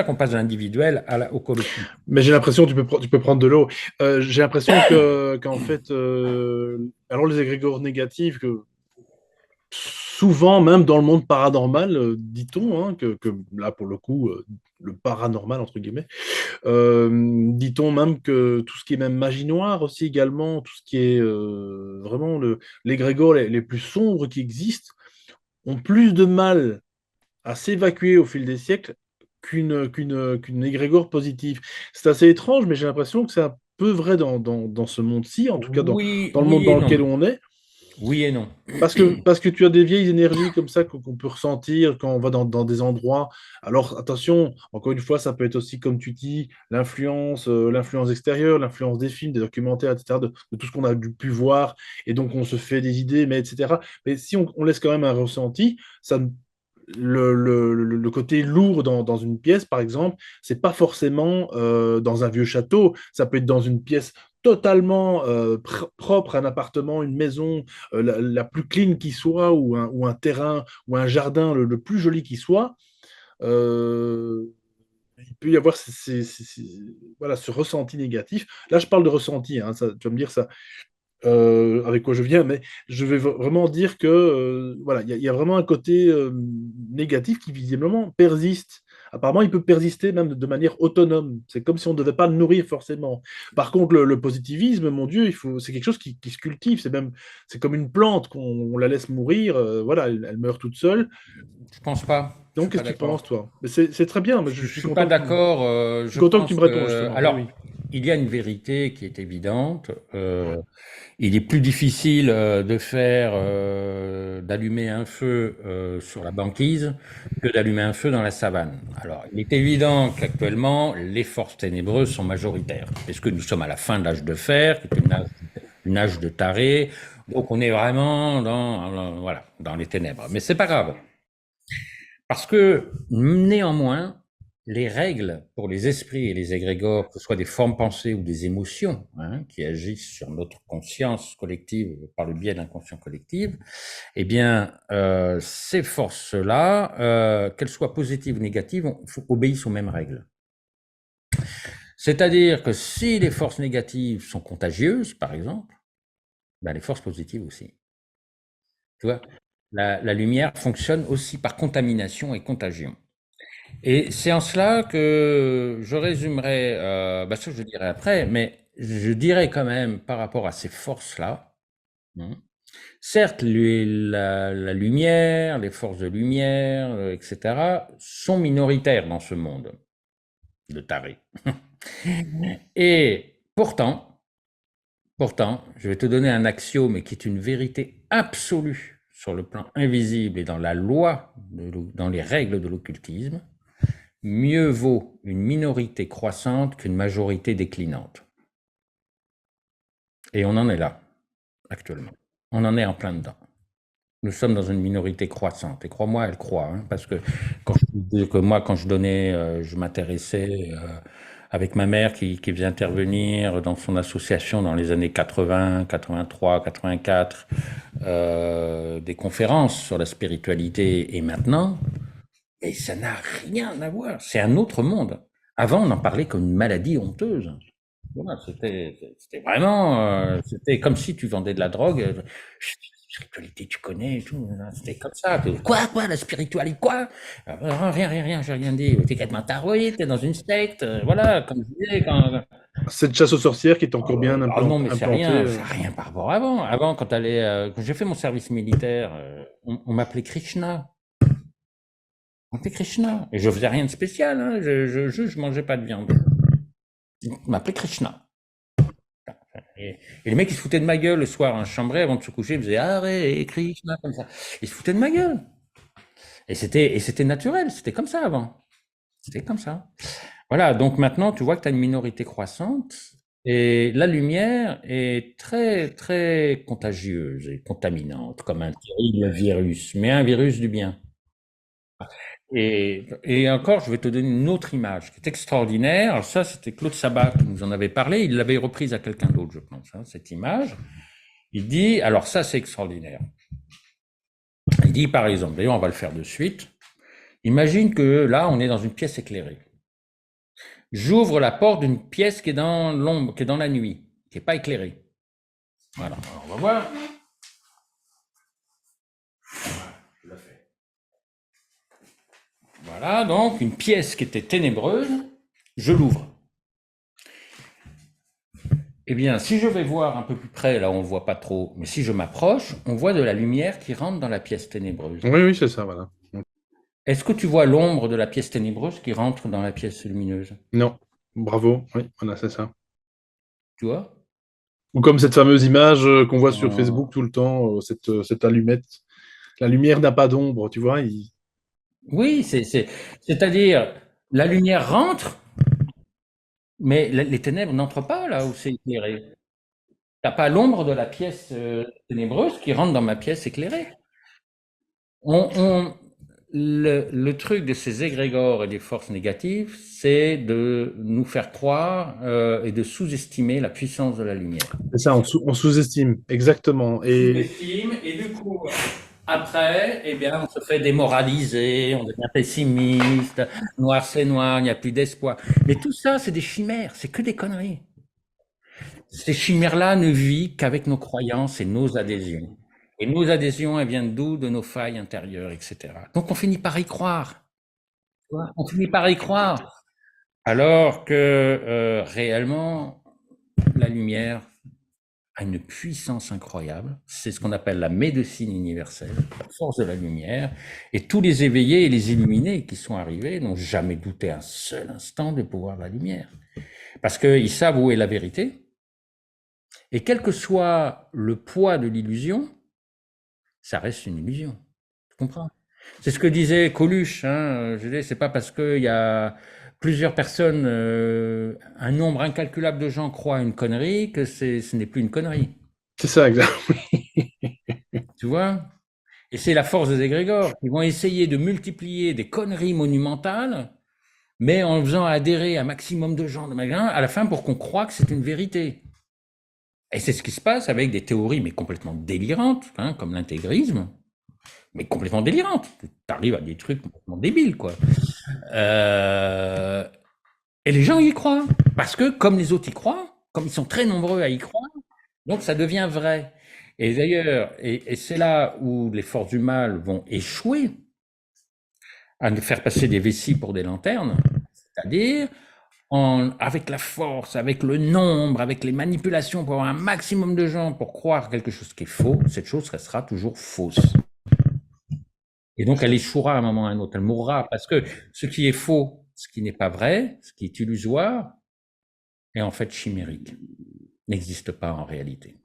qu'on passe de l'individuel au collectif. Mais j'ai l'impression que tu peux prendre de l'eau. J'ai l'impression qu'en fait, alors les égrégores négatifs, que souvent, même dans le monde paranormal, dit-on, hein, que là, pour le coup, le paranormal, entre guillemets, dit-on même que tout ce qui est même magie noire aussi également, tout ce qui est vraiment l'égrégore les plus sombres qui existent, ont plus de mal à s'évacuer au fil des siècles qu'une égrégore positive. C'est assez étrange, mais j'ai l'impression que c'est un peu vrai dans ce monde-ci, en tout cas Oui, dans le monde oui et dans non. lequel on est. Oui et non. Parce que tu as des vieilles énergies comme ça qu'on peut ressentir quand on va dans des endroits. Alors attention, encore une fois, ça peut être aussi, comme tu dis, l'influence extérieure, l'influence des films, des documentaires, etc., de tout ce qu'on a pu voir, et donc on se fait des idées, mais etc. Mais si on laisse quand même un ressenti, ça, le côté lourd dans une pièce, par exemple, c'est pas forcément dans un vieux château, ça peut être dans une pièce totalement propre, un appartement, une maison, la plus clean qui soit, ou un terrain, ou un jardin le plus joli qui soit. euh, il peut y avoir voilà, ce ressenti négatif. Là, je parle de ressenti, hein, tu vas me dire ça, avec quoi je viens, mais je vais vraiment dire que voilà, il y a vraiment un côté négatif qui visiblement persiste. Apparemment, il peut persister même de manière autonome. C'est comme si on ne devait pas le nourrir forcément. Par contre, le positivisme, mon Dieu, c'est quelque chose qui se cultive. C'est comme une plante qu'on la laisse mourir. Voilà, elle meurt toute seule. Je pense pas. Je suis Donc, pas qu'est-ce que tu d'accord. penses, toi? Mais c'est très bien. Mais je Je suis suis pas content d'accord. je suis Je content que tu pense me réponds que, justement. Oui, alors, oui. il y a une vérité qui est évidente. Il est plus difficile de faire, d'allumer un feu sur la banquise que d'allumer un feu dans la savane. Alors, il est évident qu'actuellement, les forces ténébreuses sont majoritaires, parce que nous sommes à la fin de l'âge de fer, qui est une âge de taré. Donc, on est vraiment voilà, dans les ténèbres. Mais c'est pas grave. Parce que néanmoins, les règles pour les esprits et les égrégores, que ce soit des formes pensées ou des émotions, hein, qui agissent sur notre conscience collective par le biais de l'inconscient collectif, eh bien, ces forces-là, qu'elles soient positives ou négatives, obéissent aux mêmes règles. C'est-à-dire que si les forces négatives sont contagieuses, par exemple, ben les forces positives aussi. Tu vois, la lumière fonctionne aussi par contamination et contagion. Et c'est en cela que je résumerai, bah ça je le dirai après, mais je dirais quand même par rapport à ces forces-là, hein, certes la lumière, les forces de lumière, etc., sont minoritaires dans ce monde de tarés. Et pourtant, je vais te donner un axiome qui est une vérité absolue sur le plan invisible et dans la loi, dans les règles de l'occultisme. Mieux vaut une minorité croissante qu'une majorité déclinante. Et on en est là, actuellement. On en est en plein dedans. Nous sommes dans une minorité croissante. Et crois-moi, elle croît. Hein, parce que quand je donnais, je m'intéressais avec ma mère qui vient intervenir dans son association dans les années 80, 83, 84, des conférences sur la spiritualité et maintenant, et ça n'a rien à voir. C'est un autre monde. Avant, on en parlait comme une maladie honteuse. Voilà, c'était vraiment, c'était comme si tu vendais de la drogue. Spiritualité, tu connais et tout. C'était comme ça. Quoi, la spiritualité, quoi? Rien, j'ai rien dit. T'es complètement taré, t'es dans une secte. Voilà, comme je disais, quand. Cette chasse aux sorcières qui est encore bien Ah non, mais implantée. c'est rien par rapport à avant. Avant, quand j'ai fait mon service militaire, on m'appelait Krishna. On m'appelait Krishna. Et je faisais rien de spécial, hein. Je mangeais pas de viande. On m'appelait Krishna. Et les mecs, ils se foutaient de ma gueule le soir, en chambré, avant de se coucher, ils faisaient Hare Krishna, comme ça. Ils se foutaient de ma gueule. Et c'était naturel, c'était comme ça avant. C'était comme ça. Voilà, donc maintenant, tu vois que tu as une minorité croissante et la lumière est très, très contagieuse et contaminante, comme un terrible virus, mais un virus du bien. Et encore, je vais te donner une autre image qui est extraordinaire. Alors ça, c'était Claude Sabat qui nous en avait parlé. Il l'avait reprise à quelqu'un d'autre, je pense, hein, cette image. Il dit, alors ça, c'est extraordinaire. Il dit, par exemple, d'ailleurs, on va le faire de suite. Imagine que là, on est dans une pièce éclairée. J'ouvre la porte d'une pièce qui est dans l'ombre, qui est dans la nuit, qui n'est pas éclairée. Voilà, alors on va voir. Je le fais. Voilà, donc une pièce qui était ténébreuse, je l'ouvre. Eh bien, si je vais voir un peu plus près, là on ne voit pas trop, mais si je m'approche, on voit de la lumière qui rentre dans la pièce ténébreuse. Oui, oui, c'est ça, voilà. Est-ce que tu vois l'ombre de la pièce ténébreuse qui rentre dans la pièce lumineuse? Non, bravo, oui, voilà, c'est ça. Tu vois? Ou comme cette fameuse image qu'on voit sur Euh, Facebook tout le temps, cette allumette. La lumière n'a pas d'ombre, tu vois. Oui, c'est-à-dire la lumière rentre, mais les ténèbres n'entrent pas là où c'est éclairé. T'as pas l'ombre de la pièce ténébreuse qui rentre dans ma pièce éclairée. On, on- le truc de ces égrégores et des forces négatives, c'est de nous faire croire et de sous-estimer la puissance de la lumière. C'est ça, on sous-estime, exactement. Et Sous-estime et du coup, après, eh bien, on se fait démoraliser, on devient pessimiste, noir c'est noir, il n'y a plus d'espoir. Mais tout ça, c'est des chimères, c'est que des conneries. Ces chimères-là ne vivent qu'avec nos croyances et nos adhésions. Et nos adhésions, elles viennent d'où? De nos failles intérieures, etc. Donc on finit par y croire. Tu vois. On finit par y croire. Alors que réellement, la lumière a une puissance incroyable. C'est ce qu'on appelle la médecine universelle, la force de la lumière. Et tous les éveillés et les illuminés qui sont arrivés n'ont jamais douté un seul instant du pouvoir de la lumière. Parce qu'ils savent où est la vérité. Et quel que soit le poids de l'illusion, ça reste une illusion. Tu comprends? C'est ce que disait Coluche. Hein, je dis, c'est pas parce qu'il y a plusieurs personnes, un nombre incalculable de gens croient à une connerie que ce n'est plus une connerie. c'est ça, exact. Tu vois? Et c'est la force des égrégores. Ils vont essayer de multiplier des conneries monumentales, mais en faisant adhérer un maximum de gens, à la fin pour qu'on croie que c'est une vérité. Et c'est ce qui se passe avec des théories, mais complètement délirantes, hein, comme l'intégrisme, mais complètement délirantes. Tu arrives à des trucs complètement débiles, quoi. Euh, et les gens y croient. Parce que, comme les autres y croient, comme ils sont très nombreux à y croire, donc ça devient vrai. Et d'ailleurs, et c'est là où les forces du mal vont échouer à nous faire passer des vessies pour des lanternes, c'est-à-dire avec la force, avec le nombre, avec les manipulations pour avoir un maximum de gens pour croire quelque chose qui est faux, cette chose restera toujours fausse. Et donc elle échouera à un moment ou à un autre, elle mourra, parce que ce qui est faux, ce qui n'est pas vrai, ce qui est illusoire, est en fait chimérique, n'existe pas en réalité.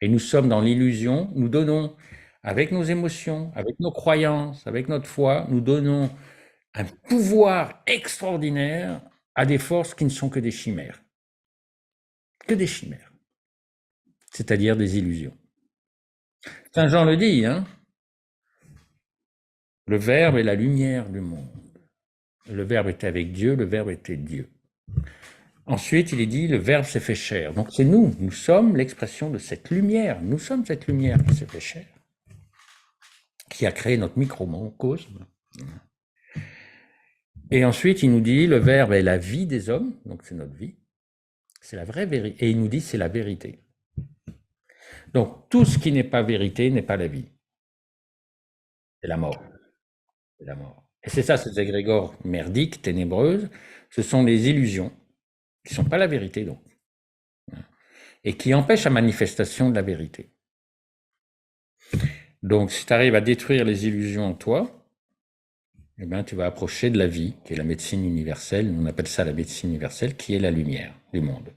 Et nous sommes dans l'illusion, nous donnons, avec nos émotions, avec nos croyances, avec notre foi, nous donnons un pouvoir extraordinaire à des forces qui ne sont que des chimères. Que des chimères. C'est-à-dire des illusions. Saint Jean le dit, hein, le Verbe est la lumière du monde. Le Verbe était avec Dieu, le Verbe était Dieu. Ensuite, il est dit, le Verbe s'est fait chair. Donc c'est nous, nous sommes l'expression de cette lumière. Nous sommes cette lumière qui s'est fait chair, qui a créé notre microcosme. Et ensuite, il nous dit, le Verbe est la vie des hommes, donc c'est notre vie. C'est la vraie vérité. Et il nous dit, c'est la vérité. Donc tout ce qui n'est pas vérité n'est pas la vie. C'est la mort. C'est la mort. Et c'est ça, ces égrégores merdiques, ténébreuses, ce sont les illusions, qui ne sont pas la vérité donc, et qui empêchent la manifestation de la vérité. Donc si tu arrives à détruire les illusions en toi, eh bien, tu vas approcher de la vie, qui est la médecine universelle, on appelle ça la médecine universelle, qui est la lumière du monde.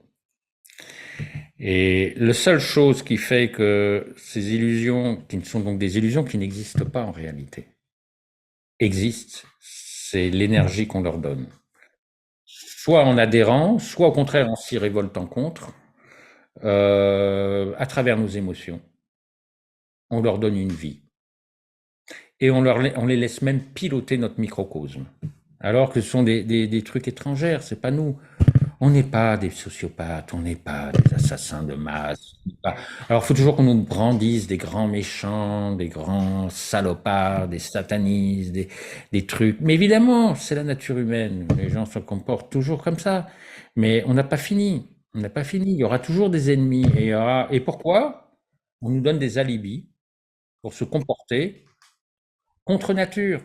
Et la seule chose qui fait que ces illusions, qui sont donc des illusions qui n'existent pas en réalité, existent, c'est l'énergie qu'on leur donne. Soit en adhérant, soit au contraire en s'y révoltant contre, à travers nos émotions. On leur donne une vie. Et on les laisse même piloter notre microcosme. Alors que ce sont des trucs étrangers, c'est pas nous. On n'est pas des sociopathes, on n'est pas des assassins de masse. Alors, il faut toujours qu'on nous brandisse des grands méchants, des grands salopards, des satanistes, des trucs. Mais évidemment, c'est la nature humaine. Les gens se comportent toujours comme ça. Mais on n'a pas fini. On n'a pas fini. Il y aura toujours des ennemis. Et pourquoi? On nous donne des alibis pour se comporter contre nature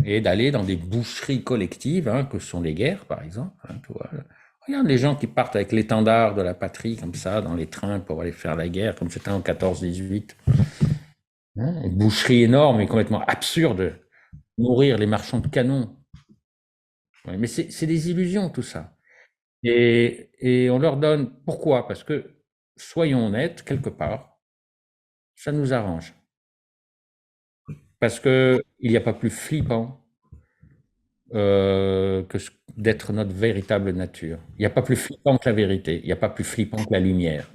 et d'aller dans des boucheries collectives, hein, que sont les guerres, par exemple. Hein, tu vois. Regarde les gens qui partent avec l'étendard de la patrie, comme ça, dans les trains pour aller faire la guerre, comme c'était en 14-18. Hein, une boucherie énorme et complètement absurde. Nourrir les marchands de canons. Ouais, mais c'est des illusions, tout ça. Et on leur donne. Pourquoi? Parce que, soyons honnêtes, quelque part, ça nous arrange. Parce que il n'y a pas plus flippant que d'être notre véritable nature. Il n'y a pas plus flippant que la vérité, il n'y a pas plus flippant que la lumière,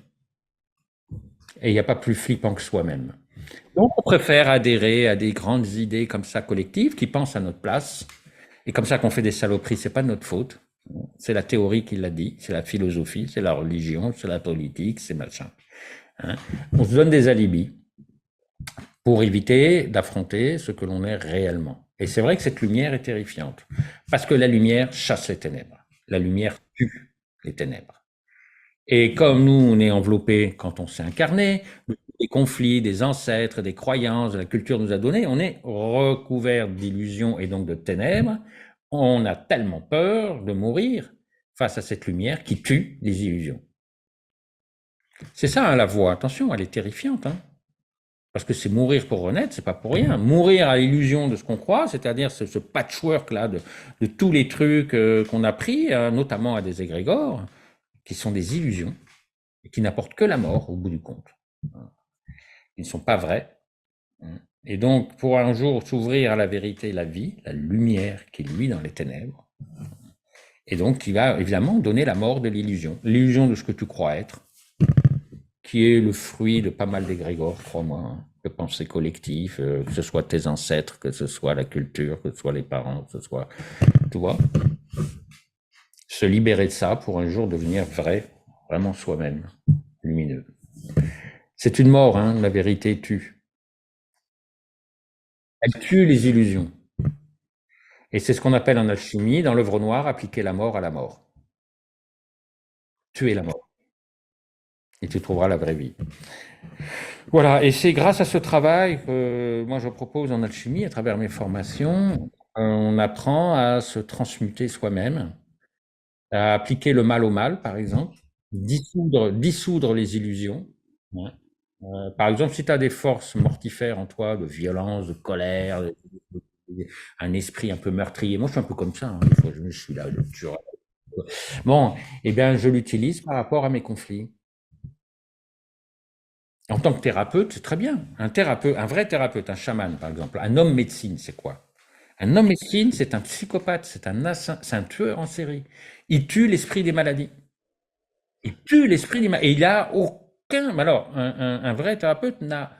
et il n'y a pas plus flippant que soi-même. Donc on préfère adhérer à des grandes idées comme ça collectives qui pensent à notre place, et comme ça qu'on fait des saloperies, c'est pas de notre faute. C'est la théorie qui l'a dit, c'est la philosophie, c'est la religion, c'est la politique, c'est machin. Hein. On se donne des alibis pour éviter d'affronter ce que l'on est réellement. Et c'est vrai que cette lumière est terrifiante, parce que la lumière chasse les ténèbres. La lumière tue les ténèbres. Et comme nous, on est enveloppé quand on s'est incarné, des conflits, des ancêtres, des croyances, la culture nous a donné, on est recouvert d'illusions et donc de ténèbres. On a tellement peur de mourir face à cette lumière qui tue les illusions. C'est ça, hein, la voix. Attention, elle est terrifiante. Hein. Parce que c'est mourir pour renaître, c'est pas pour rien. Mourir à l'illusion de ce qu'on croit, c'est-à-dire ce patchwork-là de tous les trucs qu'on a pris, notamment à des égrégores, qui sont des illusions et qui n'apportent que la mort au bout du compte. Ils ne sont pas vrais. Et donc, pour un jour s'ouvrir à la vérité, la vie, la lumière qui luit dans les ténèbres, et donc qui va évidemment donner la mort de l'illusion de ce que tu crois être, qui est le fruit de pas mal d'égrégores, crois-moi, hein, de pensées collectives, que ce soit tes ancêtres, que ce soit la culture, que ce soit les parents, que ce soit, tu vois, se libérer de ça pour un jour devenir vrai, vraiment soi-même, lumineux. C'est une mort, hein, la vérité tue. Elle tue les illusions. Et c'est ce qu'on appelle en alchimie, dans l'œuvre noire, appliquer la mort à la mort. Tuer la mort. Et tu trouveras la vraie vie. Voilà, et c'est grâce à ce travail que moi je propose en alchimie, à travers mes formations, on apprend à se transmuter soi-même, à appliquer le mal au mal, par exemple, dissoudre les illusions. Hein. Par exemple, si tu as des forces mortifères en toi, de violence, de colère, un esprit un peu meurtrier, moi je suis un peu comme ça, hein, des fois je suis là, je tue. Bon, eh bien je l'utilise par rapport à mes conflits. En tant que thérapeute, c'est très bien. Un thérapeute, un vrai thérapeute, un chaman par exemple, un homme médecine, c'est quoi? Un homme médecine, c'est un psychopathe, c'est un tueur en série. Il tue l'esprit des maladies. Il tue l'esprit des maladies. Et il a aucun. Alors, un vrai thérapeute n'a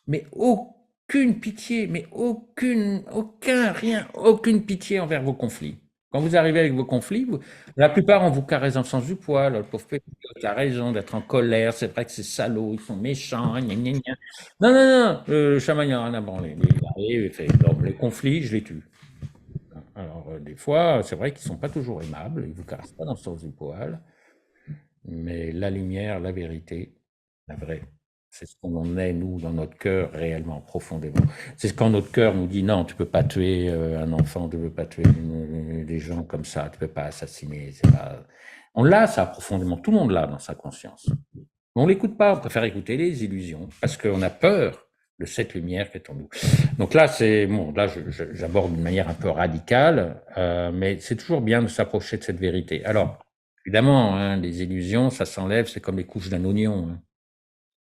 mais aucune pitié, mais aucun, rien, aucune pitié envers vos conflits. Quand vous arrivez avec vos conflits, la plupart on vous caresse dans le sens du poil. Le pauvre petit, il a raison d'être en colère. C'est vrai que c'est salaud, ils sont méchants. Gna, gna, gna. Non, non, non, le chaman, il n'a rien à branler. Il arrive, il fait, non, les conflits, je les tue. Alors, des fois, c'est vrai qu'ils ne sont pas toujours aimables, ils ne vous caressent pas dans le sens du poil, mais la lumière, la vérité, la vraie, c'est ce qu'on est, nous, dans notre cœur, réellement, profondément. C'est quand notre cœur nous dit non, tu ne peux pas tuer un enfant, tu ne peux pas tuer des gens comme ça, tu ne peux pas assassiner. Pas... On l'a, ça, profondément. Tout le monde l'a dans sa conscience. Mais on ne l'écoute pas, on préfère écouter les illusions, parce qu'on a peur de cette lumière qui est en nous. Donc là, c'est bon. Là, j'aborde d'une manière un peu radicale, mais c'est toujours bien de s'approcher de cette vérité. Alors, évidemment, hein, les illusions, ça s'enlève, c'est comme les couches d'un oignon. Hein.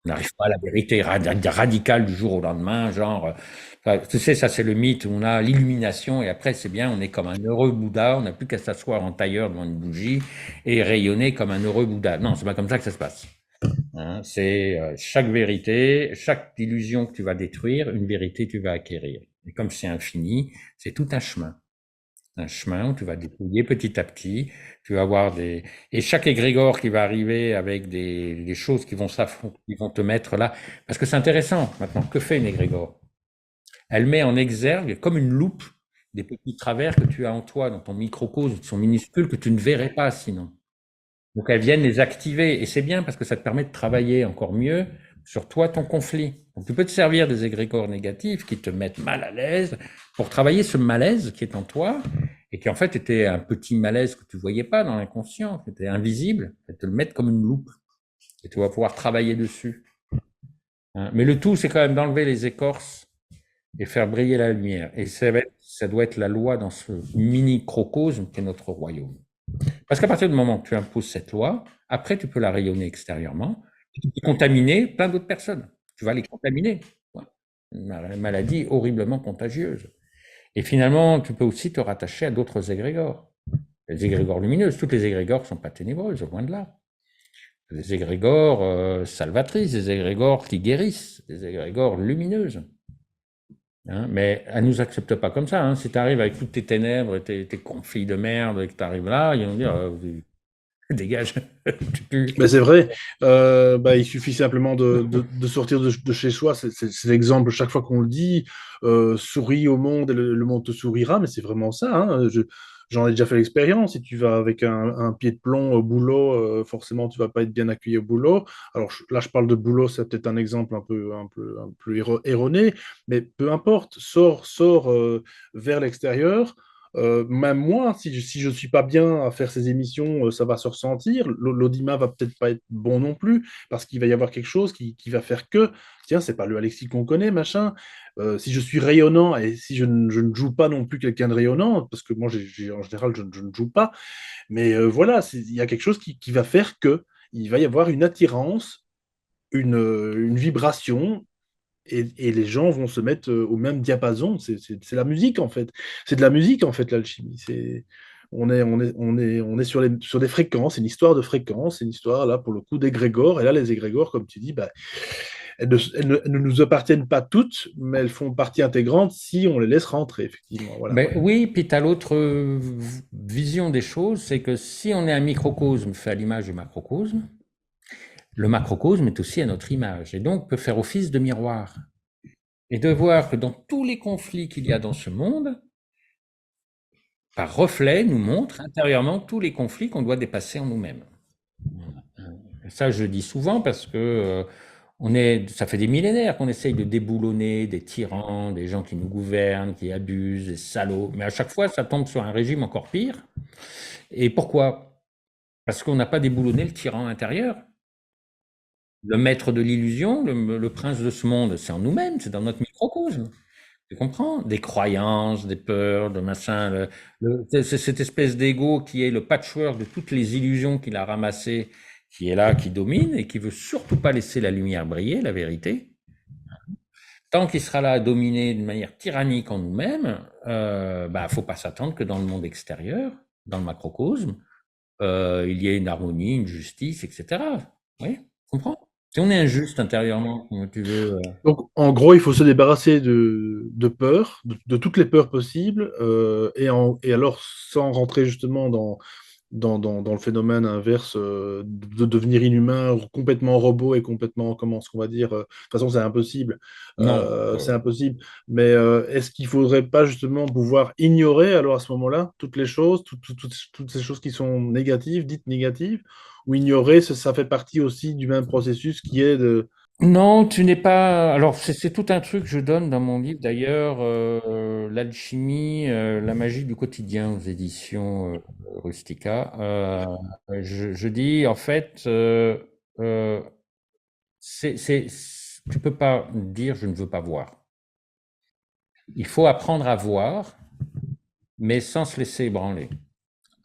On n'arrive pas à la vérité radicale du jour au lendemain, genre, tu sais, ça c'est le mythe où on a l'illumination et après c'est bien, on est comme un heureux Bouddha, on n'a plus qu'à s'asseoir en tailleur devant une bougie et rayonner comme un heureux Bouddha. Non, c'est pas comme ça que ça se passe. Hein. C'est chaque vérité, chaque illusion que tu vas détruire, une vérité tu vas acquérir. Et comme c'est infini, c'est tout un chemin. Un chemin où tu vas dépouiller petit à petit, tu vas avoir des... Et chaque égrégore qui va arriver avec des choses qui vont te mettre là, parce que c'est intéressant maintenant, que fait une égrégore? Elle met en exergue, comme une loupe, des petits travers que tu as en toi, dans ton microcosme, qui sont minuscules, que tu ne verrais pas sinon. Donc elles viennent les activer, et c'est bien parce que ça te permet de travailler encore mieux sur toi, ton conflit. Donc tu peux te servir des égrégores négatifs qui te mettent mal à l'aise pour travailler ce malaise qui est en toi et qui en fait était un petit malaise que tu voyais pas dans l'inconscient, qui était invisible, et te le mettre comme une loupe et tu vas pouvoir travailler dessus. Hein. Mais le tout, c'est quand même d'enlever les écorces et faire briller la lumière. Et ça doit être la loi dans ce mini-crocosme qui est notre royaume. Parce qu'à partir du moment que tu imposes cette loi, après, tu peux la rayonner extérieurement, tu peux contaminer plein d'autres personnes. Tu vas les contaminer. Une maladie horriblement contagieuse. Et finalement, tu peux aussi te rattacher à d'autres égrégores. Les égrégores lumineuses, toutes les égrégores ne sont pas ténébreuses, loin de là. Des égrégores salvatrices, des égrégores qui guérissent, des égrégores lumineuses. Hein, mais elle nous accepte pas comme ça. Hein. Si tu arrives avec toutes tes ténèbres et tes conflits de merde et que tu arrives là, ils vont dire dégage. Mais c'est vrai, il suffit simplement de sortir de chez soi. C'est l'exemple chaque fois qu'on le dit. Souris au monde et le monde te sourira, mais c'est vraiment ça. Hein. J'en ai déjà fait l'expérience. Si tu vas avec un pied de plomb au boulot, forcément, tu vas pas être bien accueilli au boulot. Alors là, je parle de boulot, c'est peut-être un exemple un peu erroné, mais peu importe. Sors vers l'extérieur. Même moi, si je suis pas bien à faire ces émissions, ça va se ressentir. L'audimat va peut-être pas être bon non plus, parce qu'il va y avoir quelque chose qui va faire que, tiens, c'est pas le Alexis qu'on connaît, machin. Si je suis rayonnant et si je ne joue pas non plus quelqu'un de rayonnant, parce que moi, en général, je ne joue pas, mais voilà, il y a quelque chose qui va faire que il va y avoir une attirance, une vibration, et les gens vont se mettre au même diapason. C'est la musique, en fait. C'est de la musique, en fait, l'alchimie. On est sur des fréquences, c'est une histoire de fréquences, c'est une histoire, là, pour le coup, d'égrégores. Et là, les égrégores, comme tu dis, bah, elles ne nous appartiennent pas toutes, mais elles font partie intégrante si on les laisse rentrer, effectivement. Voilà. Ben oui, puis tu as l'autre vision des choses, c'est que si on est un microcosme fait à l'image du macrocosme, le macrocosme est aussi à notre image et donc peut faire office de miroir. Et de voir que dans tous les conflits qu'il y a dans ce monde, par reflet, nous montre intérieurement tous les conflits qu'on doit dépasser en nous-mêmes. Ça, je le dis souvent parce que ça fait des millénaires qu'on essaye de déboulonner des tyrans, des gens qui nous gouvernent, qui abusent, des salauds. Mais à chaque fois, ça tombe sur un régime encore pire. Et pourquoi? Parce qu'on n'a pas déboulonné le tyran intérieur. Le maître de l'illusion, le prince de ce monde, c'est en nous-mêmes, c'est dans notre microcosme. Tu comprends? Des croyances, des peurs, de machin. C'est cette espèce d'ego qui est le patchwork de toutes les illusions qu'il a ramassées, qui est là, qui domine et qui veut surtout pas laisser la lumière briller, la vérité. Tant qu'il sera là à dominer d'une manière tyrannique en nous-mêmes, faut pas s'attendre que dans le monde extérieur, dans le macrocosme, il y ait une harmonie, une justice, etc. Oui, tu comprends? Si on est injuste intérieurement, comment tu veux. Donc, en gros, il faut se débarrasser de peurs, de toutes les peurs possibles, et alors, sans rentrer justement dans le phénomène inverse de devenir inhumain, complètement robot et complètement, comment ce qu'on va dire, de toute façon, c'est impossible. Non. C'est impossible. Mais est-ce qu'il ne faudrait pas justement pouvoir ignorer, alors à ce moment-là, toutes les choses, toutes ces choses qui sont négatives, dites négatives, ou ignorer, ça fait partie aussi du même processus qui est de... Non, tu n'es pas. Alors, c'est tout un truc que je donne dans mon livre d'ailleurs, l'alchimie, la magie du quotidien aux éditions Rustica. Je dis en fait, euh, tu peux pas dire je ne veux pas voir. Il faut apprendre à voir, mais sans se laisser ébranler.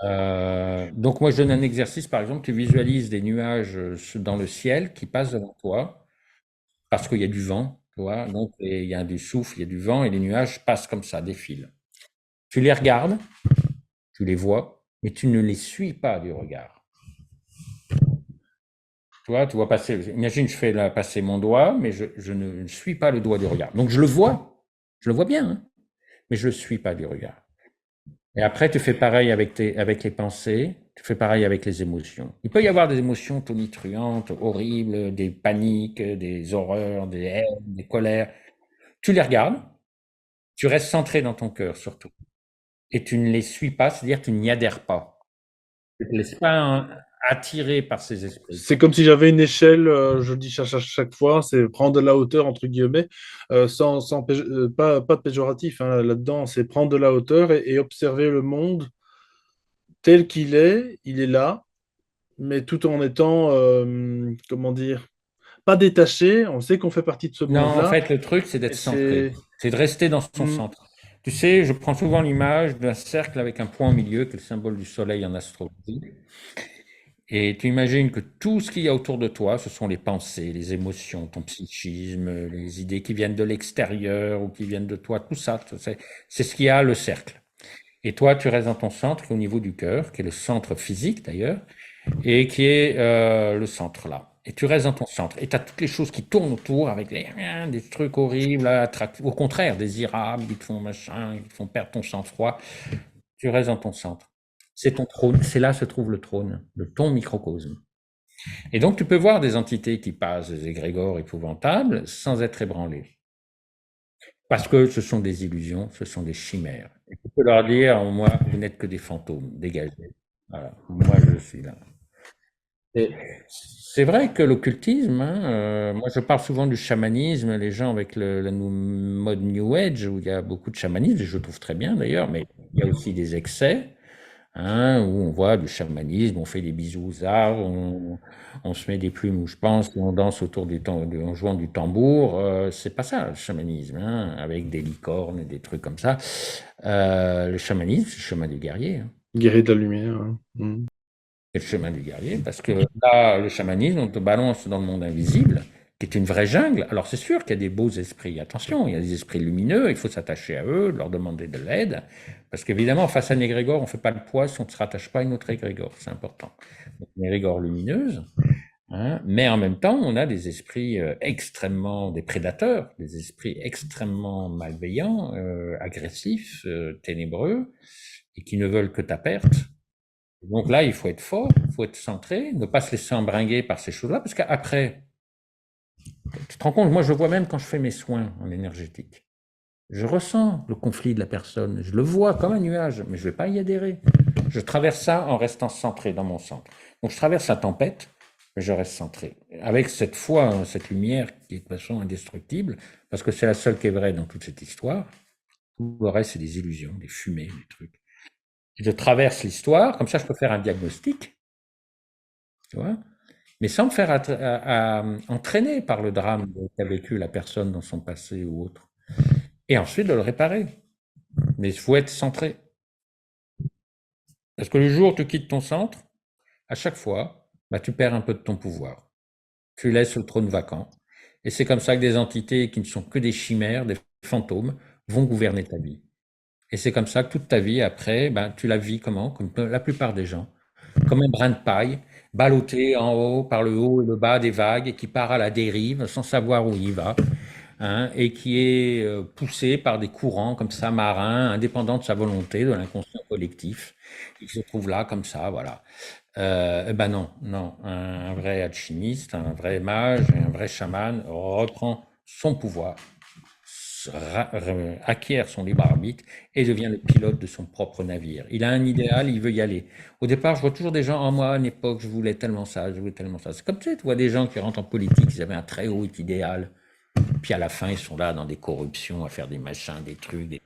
Donc moi je donne un exercice, par exemple, tu visualises des nuages dans le ciel qui passent devant toi. parce qu'il y a du vent, tu vois, donc il y a du souffle, il y a du vent, et les nuages passent comme ça, défilent. Tu les regardes, tu les vois, mais tu ne les suis pas du regard. Tu vois passer, imagine, je fais là, passer mon doigt, mais je ne suis pas le doigt du regard. Donc je le vois bien, hein, mais je ne le suis pas du regard. Et après, tu fais pareil avec les pensées, tu fais pareil avec les émotions. Il peut y avoir des émotions tonitruantes, horribles, des paniques, des horreurs, des haines, des colères. Tu les regardes, tu restes centré dans ton cœur surtout. Et tu ne les suis pas, c'est-à-dire tu n'y adhères pas. Tu ne te laisses pas attirer par ces esprits. C'est comme si j'avais une échelle, je dis chaque fois, c'est prendre de la hauteur, entre guillemets, pas de péjoratif hein, là-dedans, c'est prendre de la hauteur et observer le monde tel qu'il est, il est là, mais tout en étant, comment dire, pas détaché, on sait qu'on fait partie de ce Non, en monde-là, fait, le truc, c'est d'être et centré. c'est... C'est de rester dans son Hmm, centre. Tu sais, je prends souvent l'image d'un cercle avec un point au milieu, qui est le symbole du soleil en astrologie. Et tu imagines que tout ce qu'il y a autour de toi, ce sont les pensées, les émotions, ton psychisme, les idées qui viennent de l'extérieur ou qui viennent de toi, tout ça, c'est ce qu'il y a le cercle. Et toi, tu restes dans ton centre, qui est au niveau du cœur, qui est le centre physique d'ailleurs, et qui est le centre là. Et tu restes dans ton centre. Et tu as toutes les choses qui tournent autour avec des trucs horribles, au contraire, désirables, qui te font machin, qui te font perdre ton sang-froid. Tu restes dans ton centre. C'est ton trône, c'est là se trouve le trône de ton microcosme. Et donc tu peux voir des entités qui passent des égrégores épouvantables sans être ébranlés. Parce que ce sont des illusions, ce sont des chimères. Et tu peux leur dire, moi, vous n'êtes que des fantômes, dégagez. Voilà, moi je suis là. Et c'est vrai que l'occultisme, hein, moi je parle souvent du chamanisme, les gens avec mode New Age, où il y a beaucoup de chamanisme, et je le trouve très bien d'ailleurs, mais il y a aussi des excès, hein, où on voit du chamanisme, on fait des bisous aux arbres, on se met des plumes où je pense, on danse autour en jouant du tambour, c'est pas ça le chamanisme, hein, avec des licornes et des trucs comme ça. Le chamanisme, c'est le chemin du guerrier, hein. guéri de la lumière. Hein. Hmm. C'est le chemin du guerrier, parce que là, le chamanisme, on te balance dans le monde invisible, qui est une vraie jungle. Alors c'est sûr qu'il y a des beaux esprits, attention, il y a des esprits lumineux, il faut s'attacher à eux, leur demander de l'aide, parce qu'évidemment, face à un égrégore, on ne fait pas le poids si on ne se rattache pas à une autre égrégore, c'est important. Donc, une égrégore lumineuse, hein, mais en même temps, on a des esprits extrêmement, des prédateurs, des esprits extrêmement malveillants, agressifs, ténébreux, et qui ne veulent que ta perte. Donc là, il faut être fort, il faut être centré, ne pas se laisser embringuer par ces choses-là, parce qu'après, tu te rends compte, moi je vois même quand je fais mes soins en énergétique, je ressens le conflit de la personne, je le vois comme un nuage, mais je ne vais pas y adhérer. Je traverse ça en restant centré dans mon centre. Donc je traverse la tempête, mais je reste centré. Avec cette foi, hein, cette lumière qui est de toute façon indestructible, parce que c'est la seule qui est vraie dans toute cette histoire. Tout le reste, c'est des illusions, des fumées, des trucs. Et je traverse l'histoire, comme ça je peux faire un diagnostic, tu vois, mais sans me faire entraîner par le drame qu'a vécu la personne dans son passé ou autre. Et ensuite de le réparer. Mais il faut être centré. Parce que le jour où tu quittes ton centre, à chaque fois, bah, tu perds un peu de ton pouvoir. Tu laisses le trône vacant. Et c'est comme ça que des entités qui ne sont que des chimères, des fantômes, vont gouverner ta vie. Et c'est comme ça que toute ta vie, après, ben, tu la vis comment? Comme la plupart des gens. Comme un brin de paille, ballotté en haut par le haut et le bas des vagues, et qui part à la dérive sans savoir où il va, hein, et qui est poussé par des courants comme ça, marins, indépendants de sa volonté, de l'inconscient collectif, qui se trouve là comme ça, voilà. Eh ben non, non, un vrai alchimiste, un vrai mage, un vrai chaman reprend son pouvoir, acquiert son libre arbitre et devient le pilote de son propre navire. Il a un idéal, il veut y aller. Au départ, je vois toujours des gens, en moi, à une époque, je voulais tellement ça, je voulais tellement ça. C'est comme tu sais, tu vois des gens qui rentrent en politique, ils avaient un très haut idéal, puis à la fin, ils sont là dans des corruptions, à faire des machins, des trucs,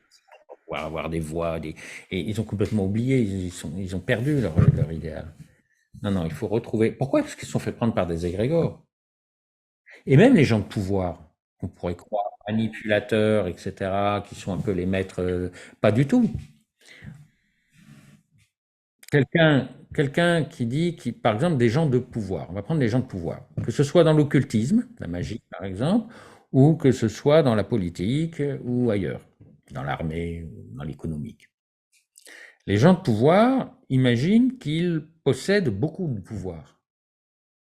pour avoir des voix, et ils ont complètement oublié, ils ont perdu leur idéal. Non, non, il faut retrouver. Pourquoi? Parce qu'ils se sont fait prendre par des égrégores. Et même les gens de pouvoir, qu'on pourrait croire manipulateurs, etc., qui sont un peu les maîtres, pas du tout. Quelqu'un quelqu'un qui dit, par exemple, des gens de pouvoir. On va prendre des gens de pouvoir. Que ce soit dans l'occultisme, la magie par exemple, ou que ce soit dans la politique ou ailleurs, dans l'armée, ou dans l'économique. Les gens de pouvoir imaginent qu'ils possèdent beaucoup de pouvoir,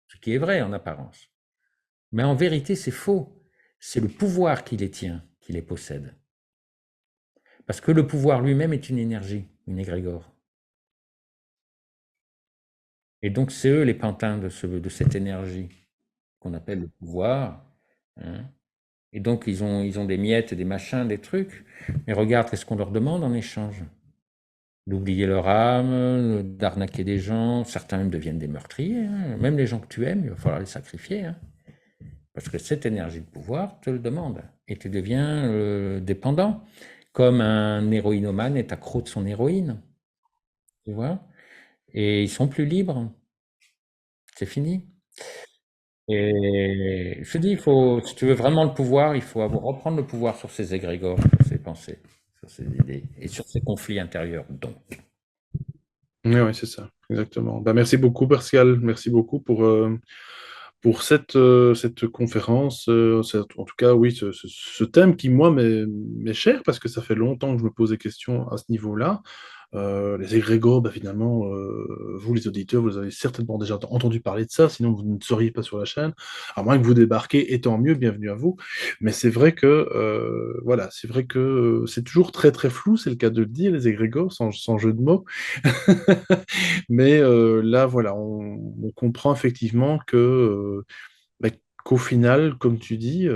ce qui est vrai en apparence. Mais en vérité, c'est faux. C'est le pouvoir qui les tient, qui les possède. Parce que le pouvoir lui-même est une énergie, une égrégore. Et donc, c'est eux les pantins de cette énergie qu'on appelle le pouvoir. Hein. Et donc, ils ont des miettes, des machins, des trucs. Mais regarde, qu'est-ce qu'on leur demande en échange? D'oublier leur âme, d'arnaquer des gens. Certains même deviennent des meurtriers. Hein. Même les gens que tu aimes, il va falloir les sacrifier. Hein. Parce que cette énergie de pouvoir te le demande. Et tu deviens dépendant. Comme un héroïnomane est accro de son héroïne. Tu vois? Et ils sont plus libres. C'est fini. Et je te dis, si tu veux vraiment le pouvoir, il faut reprendre le pouvoir sur ses égrégores, sur ses pensées, sur ses idées et sur ses conflits intérieurs. Donc, Oui, ouais, c'est ça, exactement. Bah, merci beaucoup, Pascal. Merci beaucoup pour cette conférence. En tout cas, oui, ce thème qui, moi, m'est cher parce que ça fait longtemps que je me pose des questions à ce niveau-là. Les égrégores, bah, finalement, vous, les auditeurs, vous avez certainement déjà entendu parler de ça, sinon vous ne seriez pas sur la chaîne. À moins que vous débarquez, et tant mieux, bienvenue à vous. Mais c'est vrai que, voilà, c'est vrai que c'est toujours très très flou, c'est le cas de le dire, les égrégores, sans jeu de mots. Mais là, voilà, on comprend effectivement que bah, qu'au final, comme tu dis,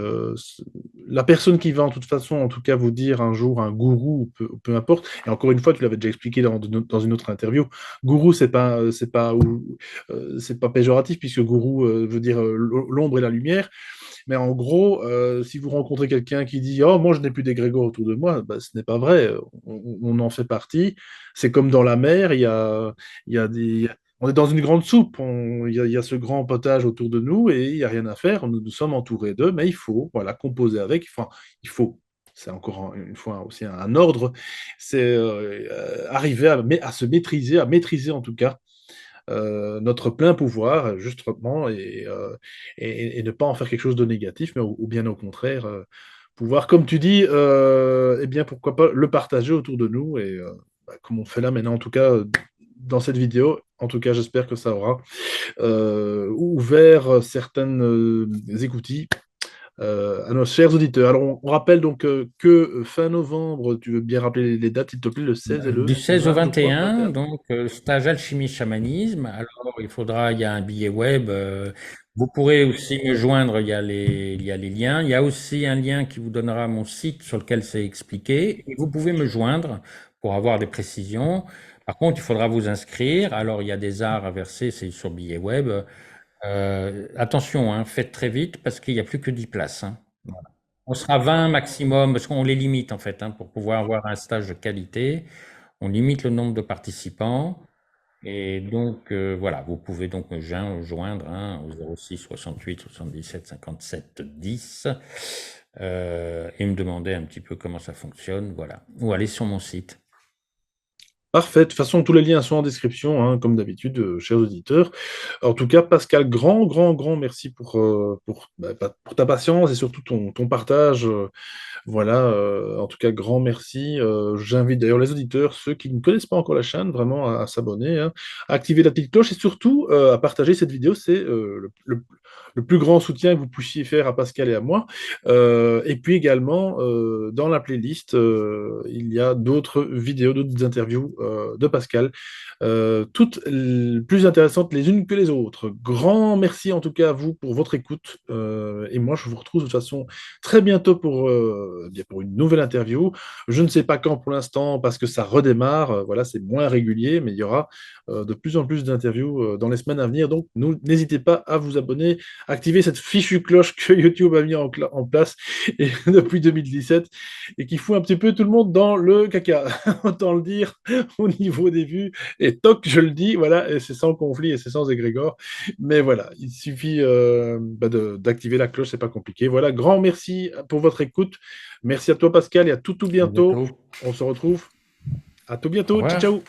la personne qui va en toute façon, en tout cas, vous dire un jour un gourou, peu importe, et encore une fois, tu l'avais déjà expliqué dans une autre interview, gourou, c'est pas péjoratif, puisque gourou veut dire l'ombre et la lumière, mais en gros, si vous rencontrez quelqu'un qui dit «Oh, moi, je n'ai plus d'égrégore autour de moi», bah, ce n'est pas vrai. On en fait partie. C'est comme dans la mer, il y a des... On est dans une grande soupe, il y a ce grand potage autour de nous et il n'y a rien à faire. Nous sommes entourés d'eux, mais il faut voilà, composer avec. Enfin, il faut, c'est encore une fois aussi un ordre, c'est arriver à se maîtriser, à maîtriser en tout cas notre plein pouvoir, justement, et ne pas en faire quelque chose de négatif, mais ou bien au contraire, pouvoir, comme tu dis, eh bien, pourquoi pas le partager autour de nous, et bah, comme on fait là maintenant, en tout cas, dans cette vidéo, en tout cas, j'espère que ça aura ouvert certaines écoutilles à nos chers auditeurs. Alors, on rappelle donc que fin novembre, tu veux bien rappeler les dates, s'il te plaît, le 16 et du le 16 au 20, je crois, 21, 21. donc stage alchimie chamanisme. Alors, il y a un billet web. Vous pourrez aussi me joindre. Il y a les liens. Il y a aussi un lien qui vous donnera mon site sur lequel c'est expliqué. Et vous pouvez me joindre pour avoir des précisions. Par contre, il faudra vous inscrire. Alors, il y a des arts à verser, c'est sur billet web. Attention, hein, faites très vite parce qu'il n'y a plus que 10 places. Hein. On sera 20 maximum parce qu'on les limite en fait hein, pour pouvoir avoir un stage de qualité. On limite le nombre de participants. Et donc, voilà, vous pouvez donc me joindre hein, au 06 68 77 57 10 et me demander un petit peu comment ça fonctionne. Voilà. Ou aller sur mon site. Parfait. De toute façon, tous les liens sont en description, hein, comme d'habitude, chers auditeurs. En tout cas, Pascal, grand merci pour ta patience et surtout ton partage. Voilà, en tout cas, grand merci. J'invite d'ailleurs les auditeurs, ceux qui ne connaissent pas encore la chaîne, vraiment à s'abonner, hein, à activer la petite cloche et surtout à partager cette vidéo. C'est le plus grand soutien que vous puissiez faire à Pascal et à moi. Et puis également, dans la playlist, il y a d'autres vidéos, d'autres interviews de Pascal, toutes plus intéressantes les unes que les autres. Grand merci en tout cas à vous pour votre écoute. Et moi, je vous retrouve de toute façon très bientôt bien pour une nouvelle interview. Je ne sais pas quand pour l'instant parce que ça redémarre. Voilà, c'est moins régulier, mais il y aura de plus en plus d'interviews dans les semaines à venir. Donc, n'hésitez pas à vous abonner, activer cette fichue cloche que YouTube a mis en place et, depuis 2017 et qui fout un petit peu tout le monde dans le caca. Autant le dire au niveau des vues. Et toc, je le dis, voilà, et c'est sans conflit et c'est sans égrégore. Mais voilà, il suffit d'activer la cloche, c'est pas compliqué. Voilà, grand merci pour votre écoute. Merci à toi, Pascal, et à tout À bientôt. bientôt. On se retrouve. À tout Au bientôt. Ciao, revoir. ciao.